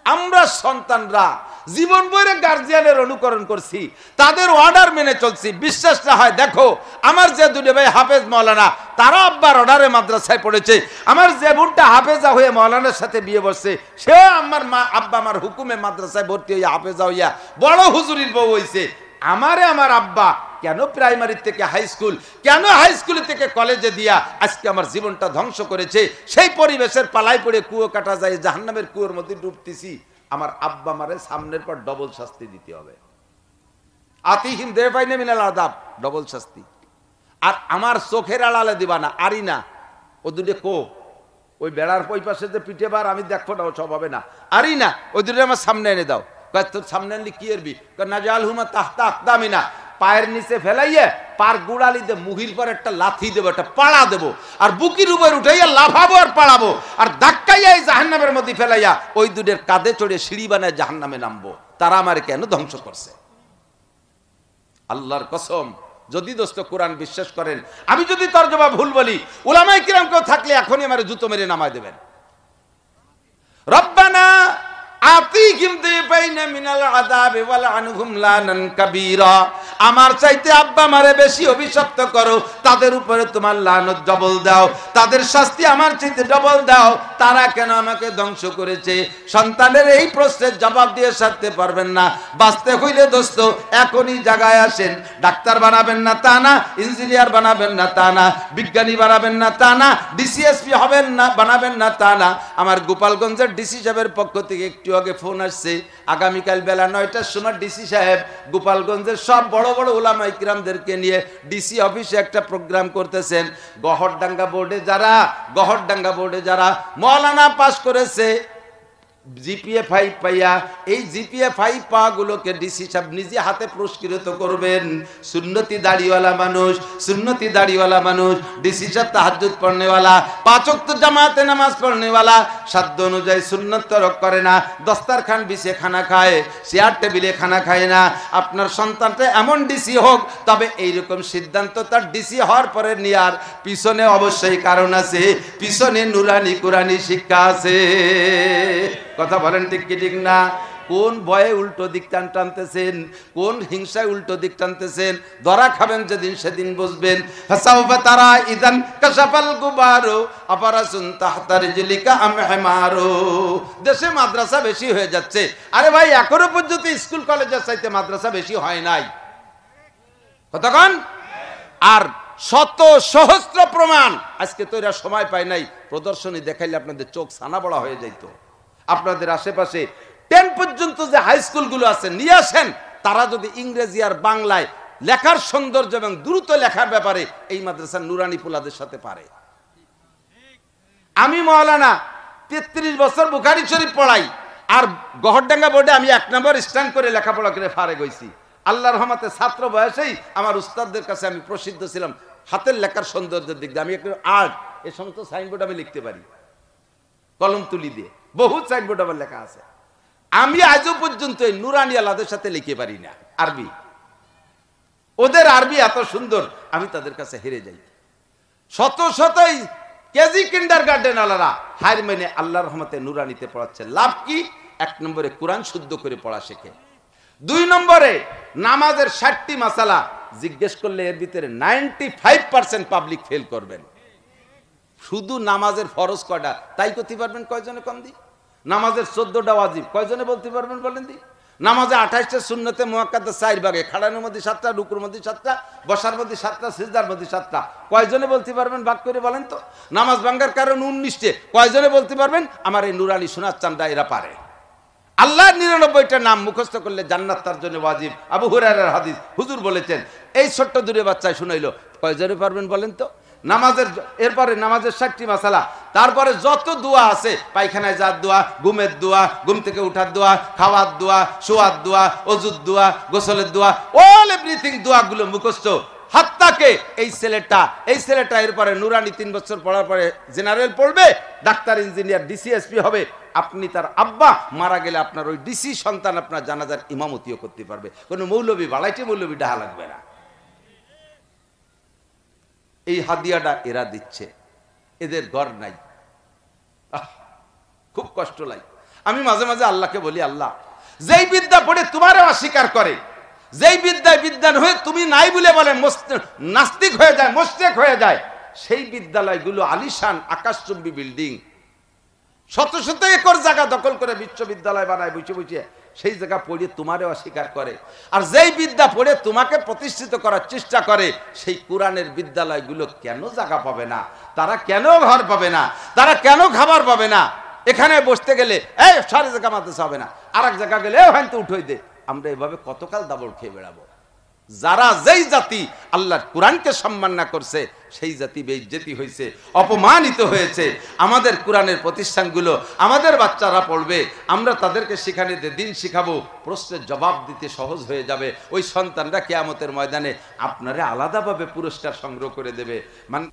আমরা সন্তানরা জীবন ভরে গার্জিয়ানের অনুকরণ করছি, তাদের অর্ডার মেনে চলছি। বিশ্বাস না হয় দেখো, আমার যে দুটো ভাই হাফেজ মৌলানা, তারা আব্বার অর্ডারে মাদ্রাসায় পড়েছে। আমার যে বোনটা হাফেজা হয়ে মৌলানার সাথে বিয়ে বসছে, সে আমার মা আব্বা আমার হুকুমে মাদ্রাসায় ভর্তি হইয়া হাফেজা হইয়া বড় হুজুরির বউ হইছে। আমারে আমার আব্বা কেন প্রাইমারি থেকে হাই স্কুল, কেন হাই স্কুল থেকে কলেজে দিয়া আজকে আমার জীবনটা ধ্বংস করেছে। সেই পরিবেশের পালাই পড়ে কুয়ো কাটা যায়, জাহান্নামের কুয়োর মধ্যে ডুবতেছি। আমার আব্বা মারে সামনের পর ডবল শাস্তি দিতে হবে। আতিহিম দেফাইনে মিনাল আযাব, ডবল শাস্তি। আর আমার চোখের আড়ালে দিবা না, আরি না, ও দুটো কো ওই বেড়ার ওই পাশে যে পিঠে বার আমি দেখবো না, ও সব হবে না, আরি না, ওই দুটো আমার সামনে এনে দাও। তোর সামনে আনলি কি এরবি? নাজাল হুমা তাহতা আকদামিনা, পায়ের নিচে ফেলাইয়ে পার গুড়ালি দে, মুহির পর একটা লাথি দেবো, একটা পাড়া দেবো, আর বুকির উপর উঠাইয়া লাফাবো আর পাড়াবো, আর ধাক্কাইয়া এই জাহান্নামের মধ্যে ফেলাইয়া ওই দুধের কাঁধে চড়ে সিঁড়ি বানায় জাহান্নামে নামবো। তারা আমার কেন ধ্বংস করছে? আল্লাহর কসম, যদি দোস্ত কোরআন বিশ্বাস করেন, আমি যদি তর্জমা ভুল বলি, উলামায়ে কিরাম কেউ থাকলে এখনই আমার জুতো মেরে নামায় দেবেন। রব্বানা আতিহিম দিফাইনা মিনাল আযাবি ওয়ালআনহুম লানান কাবীরা। আমার চাইতে আব্বা মারে বেশি অভিশপ্ত করো, তাদের উপরে তোমার লানত ডবল দাও, তাদের শাস্তি আমার চাইতে ডবল দাও। তারা কেন আমাকে ধ্বংস করেছে? সন্তানের এই প্রশ্নের জবাব দিয়ে সারতে পারবেন না। বাঁচতে হইলে দোস্ত এখনই জায়গায় আসেন। ডাক্তার বানাবেন না তা না, ইঞ্জিনিয়ার বানাবেন না তা না, বিজ্ঞানী বানাবেন না তা না, ডিসিএসপি হবেন না বানাবেন না তা না। আমার গোপালগঞ্জের ডিসি সাহেবের পক্ষ থেকে একটু আগে ফোন আসছে, আগামীকাল বেলা 9টার সময় ডিসি সাহেব গোপালগঞ্জের সব বড় বড় উলামায়ে কিরামদেরকে নিয়ে ডিসি অফিসে একটা প্রোগ্রাম করতেছেন। গহরডাঙ্গা বোর্ডে যারা মৌলানা পাস করেছে, জিপিএ 5 পাইয়া, এই জিপিএ 5 পাগুলোকে ডিসি সাহেব নিজে হাতে পুরস্কৃত করবেন। সুন্নতি দাড়িওয়ালা মানুষ, ডিসি সাহেব তাহাজ্জুদ পড়নেওয়ালা, 5 ওয়াক্ত জামাতে নামাজ পড়নেওয়ালা, সাধ্য অনুযায়ী সুন্নত তরক করে না, দস্তারখান বিছিয়ে খানা খায়, চেয়ার টেবিলে খানা খায় না। আপনার সন্তানটা এমন ডিসি হোক, তবে এইরকম সিদ্ধান্ত তার ডিসি হওয়ার পরে নেয়ার পিছনে অবশ্যই কারণ আছে, পিছনে নুরানি কুরানি শিক্ষা আছে। কথা বলেন ঠিক কি ঠিক না? কোন ভয়ে উল্টো দিক টানতেছেন, কোন হিংসায় উল্টো দিক টানতেছেন। ধরা খাবেন যেদিন সেদিন বুঝবেন। ফাসাউফা তারা ইদান কাশাফাল গুবারু আফারাসুন তাহতা রিজলিকা আম হিমারু। দেশে মাদ্রাসা বেশি হয়ে যাচ্ছে। আরে ভাই, এখনো পর্যন্ত স্কুল কলেজের চাইতে মাদ্রাসা বেশি হয় নাই। কতক্ষণ? আর শত সহস্র প্রমাণ। আজকে তো এরা সময় পায় নাই, প্রদর্শনী দেখাইলে আপনাদের চোখ ছানা বড়া হয়ে যাইত। আপনাদের আশেপাশে 10 পর্যন্ত যে হাই স্কুলগুলো আছে নিয়ে আসেন, তারা যদি ইংরেজি আর বাংলায় লেখার সৌন্দর্য এবং দ্রুত লেখার ব্যাপারে এই মাদ্রাসার নুরানি পোলাদের সাথে পারে। আমি মাওলানা 33 বছর বুখারী শরীফ পড়াই, আর গহরডাঙ্গা বোর্ডে আমি 1 নম্বর স্ট্যান্ড করে লেখাপড়া করে ফারে গইছি। আল্লাহর রহমতে ছাত্র বয়সেই আমার উস্তাদদের কাছে আমি প্রসিদ্ধ ছিলাম হাতের লেখার সৌন্দর্যের দিক দিয়ে। আমি একটু আর্ট, এই সমস্ত সাইনবোর্ড আমি লিখতে পারি কলম তুলি দিয়ে, বহুত সাইনবোর্ড আমার লেখা আছে। আমি আজও পর্যন্ত এই নুরানি আলাদের সাথে লিখতে পারি না আরবি। ওদের আরবি এত সুন্দর, আমি তাদের কাছে হেরে যাই। শত শতই কেজি কিন্ডারগার্টেন আলারা হার মেনে আল্লাহর রহমতে নুরানিতে পড়াচ্ছে। লাভ কি? 1 নম্বরে কোরআন শুদ্ধ করে পড়া শেখে। 2 নম্বরে নামাজের 60টি মাসালা জিজ্ঞেস করলে এর ভিতরে 95% পাবলিক ফেল করবেন। শুধু নামাজের ফরজ কয়টা তাই করতে পারবেন কয়জনে? কম দি। নামাজের 14টা ওয়াজিব কয়জনে বলতে পারবেন বলেন দি। নামাজে 28টা সুন্নতে মুআক্কাদা 4 ভাগে, খাড়ানোর মধ্যে 7টা, রুকুর মধ্যে 7টা, বসার মধ্যে 7টা, সিজদার মধ্যে 7টা, কয়জনে বলতে পারবেন ভাগ করে বলেন তো? নামাজ ভাঙার কারণ 19টে, কয়জনে বলতে পারবেন? আমার এই নুরানি সোনার চান্দা এরা পারে। আল্লাহর 99টা নাম মুখস্থ করলে জান্নাত তার জন্য ওয়াজিব। আবু হুরায়রার হাদিস, হুজুর বলেছেন। এই ছোট্ট দূরে বাচ্চায় শুনাইলো, কয়জনে পারবেন বলেন তো? নামাজের এরপরে নামাজের 60টি মাসালা, তারপরে যত দোয়া আছে, পায়খানায় যাওয়ার দোয়া, ঘুমের দোয়া, ঘুম থেকে উঠার দোয়া, খাওয়ার দোয়া, শোয়ার দোয়া, ওযুর দোয়া, গোসলের দোয়া, অল এভরিথিং দোয়াগুলো মুখস্থ। হাত্তাকে এই ছেলেটা এরপরে নুরানি 3 বছর পড়ার পরে জেনারেল পড়বে, ডাক্তার, ইঞ্জিনিয়ার, ডিসিএসপি হবে। আপনি তার আব্বা মারা গেলে আপনার ওই ডিসি সন্তান আপনার জানাজার ইমামতিও করতে পারবে। কোনো মৌলবী বাড়াইতে মৌলবী ডাহা লাগবে না। এই হাদিয়াটা এরা দিচ্ছে, এদের ঘর নাই। খুব কষ্ট লাগে। আমি মাঝে মাঝে আল্লাহকে বলি, আল্লাহ, যেই বিদ্যা পড়ে তোমারও অস্বীকার করে, যেই বিদ্যায় বিদ্যান হয়ে তুমি নাই বলে বলে নাস্তিক হয়ে যায়, মোশরিক হয়ে যায়, সেই বিদ্যালয়গুলো আলিশান আকাশচুম্বী বিল্ডিং, শত শত একর জায়গা দখল করে বিশ্ববিদ্যালয় বানায় বসে বসে, সেই জায়গা পড়ে তোমারে অস্বীকার করে। আর যেই বিদ্যা পড়ে তোমাকে প্রতিষ্ঠিত করার চেষ্টা করে, সেই কোরআনের বিদ্যালয়গুলো কেন জায়গা পাবে না? তারা কেন ঘর পাবে না? তারা কেন খাবার পাবে না? এখানে বসতে গেলে এই সারি জায়গা মাদ্রাসা হবে না, আর এক জায়গা গেলে হয়তো উঠোই দে। আমরা এভাবে কতকাল দাবড় খেয়ে বেড়াবো? যারা যেই জাতি আল্লাহর কোরআনকে সম্মান না করছে, সেই জাতি বেইজ্জতি হয়েছে, অপমানিত হয়েছে। আমাদের কোরআনের প্রতিষ্ঠানগুলো আমাদের বাচ্চারা পড়বে, আমরা তাদেরকে সেখানে দিন শিখাবো, প্রশ্নের জবাব দিতে সহজ হয়ে যাবে। ওই সন্তানরা কিয়ামতের ময়দানে আপনারে আলাদাভাবে পুরস্কার সংগ্রহ করে দেবে। মানে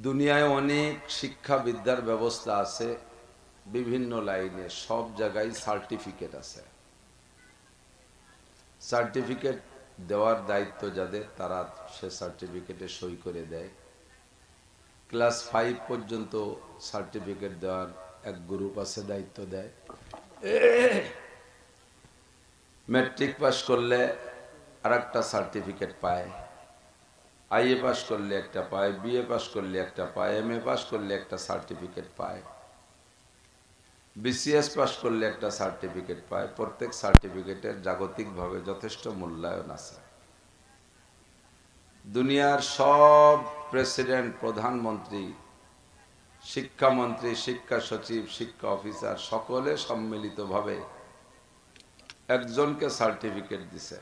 দুনিয়ায় অনেক শিক্ষা বিদ্যার ব্যবস্থা আছে, বিভিন্ন লাইনে, সব জায়গায় সার্টিফিকেট আছে। সার্টিফিকেট দেওয়ার দায়িত্ব যাদের, তারা সে সার্টিফিকেটে সই করে দেয়। ক্লাস 5 পর্যন্ত সার্টিফিকেট দেওয়ার এক গ্রুপ আছে, দায়িত্ব দেয়। ম্যাট্রিক পাস করলে আর একটা সার্টিফিকেট পায়, আইএ পাস করলে একটা পায়, বিএ পাস করলে একটা পায়, এমএ পাস করলে একটা সার্টিফিকেট পায়, বিসিএস পাস করলে একটা সার্টিফিকেট পায়। প্রত্যেক সার্টিফিকেটের জাগতিকভাবে যথেষ্ট মূল্যায়ন আছে। দুনিয়ার সব প্রেসিডেন্ট, প্রধানমন্ত্রী, শিক্ষামন্ত্রী, শিক্ষা সচিব, শিক্ষা অফিসার সকলে সম্মিলিতভাবে একজনকে সার্টিফিকেট দিছে।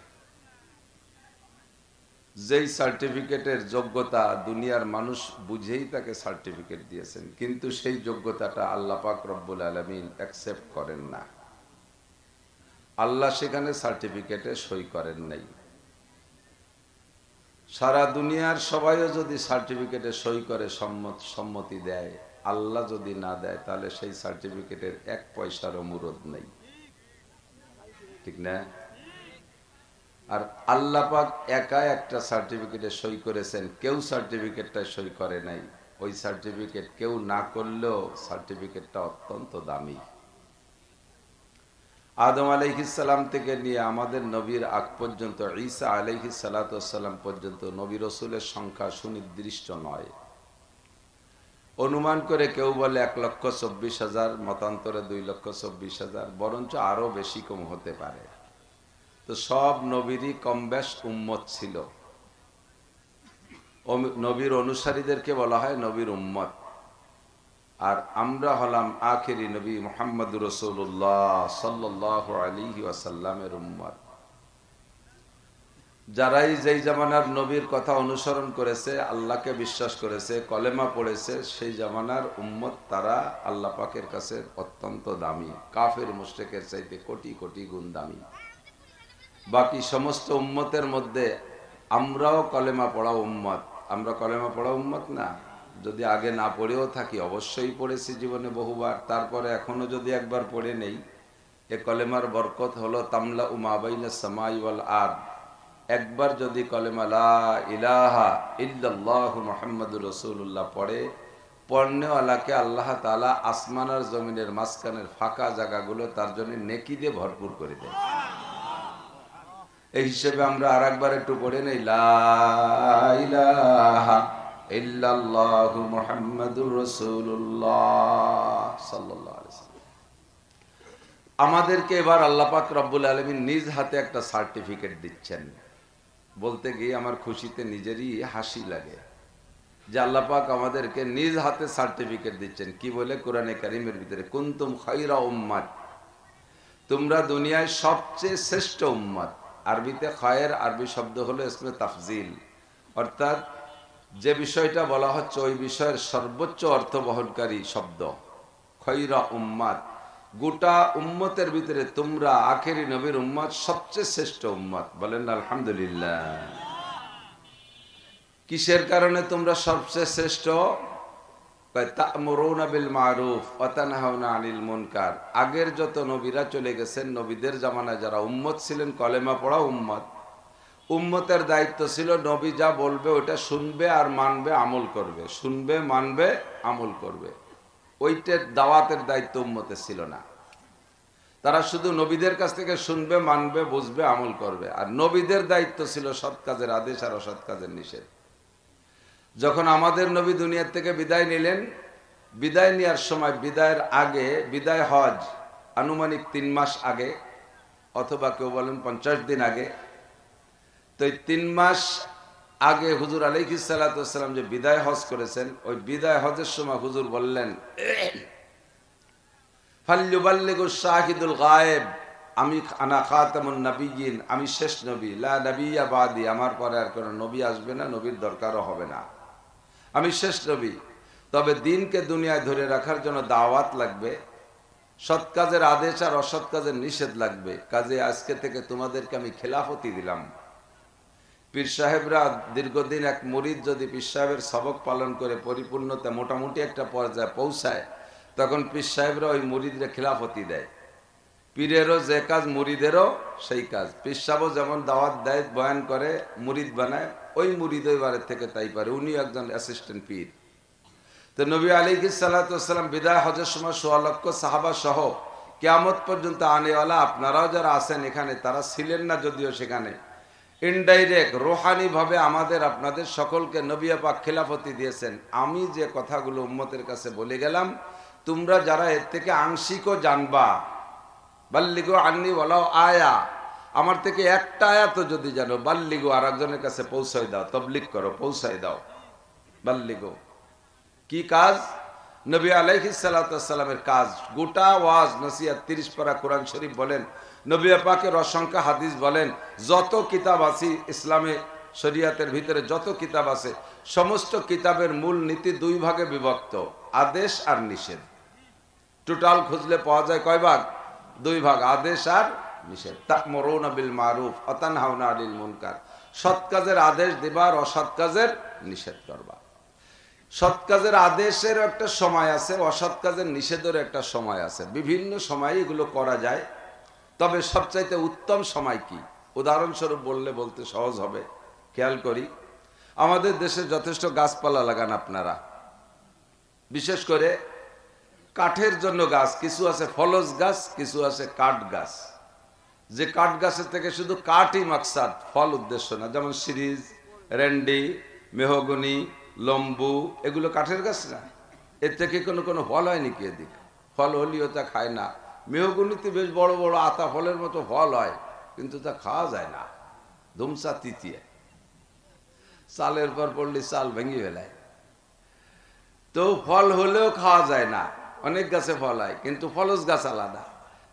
যেই সার্টিফিকেটের যোগ্যতা দুনিয়ার মানুষ বুঝেই তাকে সার্টিফিকেট দিয়েছেন, কিন্তু সেই যোগ্যতাটা আল্লাহ পাক রব্বুল আলামিন অ্যাকসেপ্ট করেন না। আল্লাহ সেখানে সার্টিফিকেটে সই করেন নাই। সারা দুনিয়ার সবাইও যদি সার্টিফিকেটে সই করে সম্মতি দেয়, আল্লাহ যদি না দেয়, তাহলে সেই সার্টিফিকেটের 1 পয়সারও মুরদ নেই, ঠিক না? আর আল্লাহ পাক একা একটা সার্টিফিকেটে সই করেছেন, কেউ সার্টিফিকেটটা সই করে নাই। ওই সার্টিফিকেট কেউ না করলেও সার্টিফিকেটটা অত্যন্ত দামি। আদম আলাইহিস সালাম থেকে নিয়ে আমাদের নবীর আগ পর্যন্ত ঈসা আলাইহিস সালাতু ওয়াস সালাম পর্যন্ত নবী রাসূলের সংখ্যা সুনির্দিষ্ট নয়। অনুমান করে কেউ বলে 1,24,000, মতান্তরে 2,24,000, বরঞ্চ আরো বেশি কম হতে পারে। তো সব নবীরই কম বেশ উম্মত ছিল। নবীর অনুসারীদেরকে বলা হয় নবীর উম্মত। আর আমরা হলাম আখেরি নবী মুহাম্মদুর রাসূলুল্লাহ সাল্লাল্লাহু আলাইহি ওয়াসাল্লামের উম্মত। যারাই যেই জামানার নবীর কথা অনুসরণ করেছে, আল্লাহকে বিশ্বাস করেছে, কলেমা পড়েছে, সেই জামানার উম্মত তারা আল্লাহ পাকের কাছে অত্যন্ত দামি, কাফের মুশরিকের চাইতে কোটি কোটি গুণ দামি। বাকি সমস্ত উম্মতের মধ্যে আমরাও কলেমা পড়া উম্মত। আমরা কলেমা পড়া উম্মত না? যদি আগে না পড়েও থাকি, অবশ্যই পড়েছি জীবনে বহুবার, তারপরে এখনো যদি একবার পড়ে নেই, এ কলেমার বরকত হলো তামলা মা বাইনাস সামাই ওয়াল আরদ। একবার যদি কলেমা লা ইলাহা ইল্লাল্লাহু মুহাম্মাদুর রাসূলুল্লাহ পড়ে, পড়নেওয়ালাকে আল্লাহ তাআলা আসমান আর জমিনের মাঝখানের ফাঁকা জায়গাগুলো তার জন্য নেকি দিয়ে ভরপুর করে দেয়। এই হিসেবে আমরা আরেকবার একটু পড়ে নেই, লা ইলাহা ইল্লাল্লাহু মুহাম্মাদুর রাসূলুল্লাহ সাল্লাল্লাহু আলাইহি ওয়াসাল্লাম। আমাদেরকে এবার আল্লাহ পাক রব্বুল আলামিন নিজ হাতে একটা সার্টিফিকেট দিচ্ছেন। বলতে গিয়ে আমার খুশিতে নিজেরই হাসি লাগে যে আল্লাহ পাক আমাদেরকে নিজ হাতে সার্টিফিকেট দিচ্ছেন। কি বলে কোরআনে কারীমের ভিতরে, কুনতুম খায়রা উম্মাত, তোমরা দুনিয়ায় সবচেয়ে শ্রেষ্ঠ উম্মত। আরবিতে খায়ের আরবি শব্দ হলো ইসমে তাফজিল, অর্থাৎ যে বিষয়টা বলা হচ্ছে ওই বিষয়ের সর্বোচ্চ অর্থ বহনকারী শব্দ। খায়রা উম্মাত, গোটা উম্মতের ভিতরে তোমরা আখেরি নবীর উম্মত, সবচেয়ে শ্রেষ্ঠ উম্মত। বলেন আলহামদুলিল্লাহ। কিসের কারণে তোমরা সবচেয়ে শ্রেষ্ঠ? তা'মুরুনা বিল মারুফ ওয়া তানহাউনা আনিল মুনকার। আগের যত নবীরা চলে গেছেন, নবীদের জামানায় যারা উম্মত ছিলেন, কলেমা পড়া উম্মত, উম্মতের দায়িত্ব ছিল নবী যা বলবে ওটা শুনবে আর মানবে, আমল করবে। শুনবে, মানবে, আমল করবে। ওইটার দাওয়াতের দায়িত্ব উম্মতের ছিল না। তারা শুধু নবীদের কাছ থেকে শুনবে, মানবে, বুঝবে, আমল করবে। আর নবীদের দায়িত্ব ছিল সৎ কাজের আদেশ আর অসৎ কাজের নিষেধ। যখন আমাদের নবী দুনিয়ার থেকে বিদায় নিলেন, বিদায় নেওয়ার সময়, বিদায়ের আগে, বিদায় হজ আনুমানিক 3 মাস আগে, অথবা কেউ বলেন 50 দিন আগে। তো এই 3 মাস আগে হুজুর আলাইহিস সালাতু ওয়াস সালাম যে বিদায় হজ করেছেন, ওই বিদায় হজের সময় হুজুর বললেন, ফালইউবাল্লিগু শাহিদুল গায়েব, আমি আনা খাতামুন নবিয়্যিন, আমি শেষ নবী, লা নবিয়্যা বাদি, আমার পরে আর কোনো নবী আসবে না, নবীর দরকারও হবে না, আমি শেষ নবী। তবে দিনকে দুনিয়ায় ধরে রাখার জন্য দাওয়াত লাগবে, সৎ কাজের আদেশ আর অসৎ কাজের নিষেধ লাগবে। কাজে আজকে থেকে তোমাদেরকে আমি খেলাফতি দিলাম। পীর সাহেবরা দীর্ঘদিন, এক মুরিদ যদি পীর সাহেবের সবক পালন করে পরিপূর্ণতা মোটামুটি একটা পর্যায়ে পৌঁছায়, তখন পীর সাহেবরা ওই মুরিদরে খেলাফতি দেয়। পীরেরও যে কাজ, মুরিদেরও সেই কাজ। পীর সাহেবও যেমন দাওয়াত দেয়, বয়ান করে, মুরিদ বানায়, ওই মুরিদ ওইবারের থেকে তাই পারে, উনি একজন অ্যাসিস্ট্যান্ট পীর। তো নবী আলাইহিস সালাতু ওয়াস সালাম বিদায় হজের সময় 1.5 লক্ষ সাহাবা সহ কিয়ামত পর্যন্ত আনেওয়ালা আপনারাও যারা আছেন এখানে, তারা ছিলেন না যদিও সেখানে, ইনডাইরেক্ট রোহানি ভাবে আমাদের আপনাদের সকলকে নবী পাক খেলাফতি দিয়েছেন। আমি যে কথাগুলো উম্মতের কাছে বলে গেলাম, তোমরা যারা এর থেকে আংশিকও জানবা, বাল্লিগু আন্নি ওয়ালাউ আয়া, আমার থেকে একটা আয়াত যদি জানো, বাল্লিগু, আর একজনের কাছে পৌঁছাই দাও, তাবলীগ করো, পৌঁছাই দাও। বাল্লিগু কি কাজ? নবী আলাইহিস সালাতু ওয়াস সালামের কাজ। গোটা ওয়াজ নসিহত, 30 পারা কোরআন শরীফ বলেন, নবী পাকের অসংখ্য হাদিস বলেন, যত কিতাব আছে ইসলামে, শরিয়াতের ভিতরে যত কিতাব আছে, সমস্ত কিতাবের মূল নীতি 2 ভাগে বিভক্ত, আদেশ আর নিষেধ। টোটাল খুঁজলে পাওয়া যায় কয় ভাগ? 2 ভাগ, আদেশ আর নিষেধ। তা'মুরুনা বিল মারুফ ওয়া তানহাউনা আনিল মুনকার, সৎ কাজের আদেশ দিবা আর অসৎ কাজের নিষেধ করবা। সৎ কাজের আদেশের একটা সময় আছে, অসৎ কাজের নিষেধের একটা সময় আছে। বিভিন্ন সময়ে এগুলো করা যায়, তবে সবচাইতে উত্তম সময় কি? উদাহরণস্বরূপ বলতে সহজ হবে। খেয়াল করি, আমাদের দেশে যথেষ্ট গাছপালা লাগান আপনারা, বিশেষ করে কাঠের জন্য গাছ, কিছু আছে ফলজ গাছ, কিছু আছে কাঠ গাছ। যে কাঠ গাছের থেকে শুধু কাঠই মাকসাদ, ফল উদ্দেশ্য না। যেমন সিরিজ, রেন্ডি, মেহগনি, লম্বু, এগুলো কাঠের গাছ না। এর থেকে কোনো ফল হয় নাকি? এদিক ফল হলিও তা খায় না। মেহগনিতে বেশ বড় বড় আতা ফলের মতো ফল হয়, কিন্তু তা খাওয়া যায় না। ধুমসা তিতিয়ে চালের পর পড়লে চাল ভেঙে ফেলায়। তো ফল হলেও খাওয়া যায় না। অনেক গাছে ফল হয়, কিন্তু ফলজ গাছ আলাদা।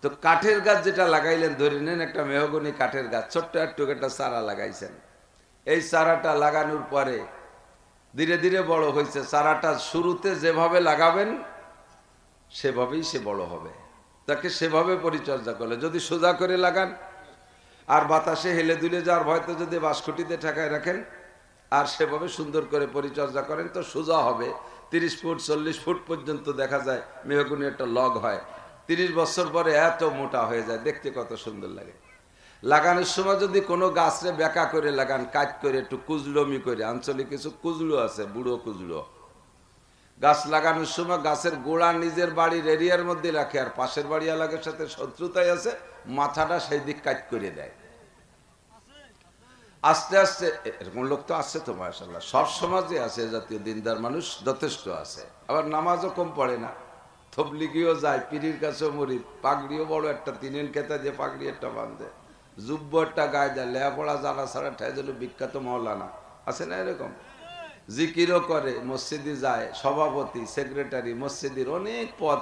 তো কাঠের গাছ যেটা লাগাইলেন, ধরে নেন একটা মেহগনি কাঠের গাছ, ছোট্ট একটু একটা চারা লাগাইছেন। এই চারাটা লাগানোর পরে ধীরে ধীরে বড় হয়েছে। চারাটা শুরুতে যেভাবে লাগাবেন সেভাবেই সে বড় হবে। তাকে সেভাবে পরিচর্যা করলে, যদি সোজা করে লাগান আর বাতাসে হেলে দুলে যাওয়ার ভয়তে যদি বাঁশখুঁটিতে ঠেকায় রাখেন আর সেভাবে সুন্দর করে পরিচর্যা করেন, তো সোজা হবে। 30 ফুট 40 ফুট পর্যন্ত দেখা যায় মেহগনি একটা লগ হয়। 30 বছর পরে এত মোটা হয়ে যায়, দেখতে কত সুন্দর লাগে। লাগানোর সময় যদি কোনো গাছরে বেঁকা করে লাগান, কাট করে, একটু কুজলমি করে, আঞ্চলিক কিছু কুজলো আছে, বুড়ো কুজলো, গাছ লাগানোর সময় গাছের গোড়া নিজের বাড়ির এরিয়ার মধ্যে রাখে, আর পাশের বাড়ি এলাকার সাথে শত্রুতায় আছে, মাথাটা সেই দিক কাট করে দেয়। আস্তে আস্তে, এরকম লোক তো আছে তো মাশাআল্লাহ, সব সমাজে আছে, জাতীয় দিনদার মানুষ যথেষ্ট আছে। আবার নামাজও কম পড়ে না, তবলিগিও যায়, পীরের কাছেও মরিদ, পাগড়িও বড় একটা তিনের খেতা দিয়ে পাগড়ি একটা বাঁধে, যুব্য একটা গায়ে দেয়, লেখাপড়া জানা ছাড়া ঠাই দিল বিখ্যাত মাওলানা আছে না এরকম। জিকিরও করে, মসজিদে যায়, সভাপতি, সেক্রেটারি, মসজিদের অনেক পদ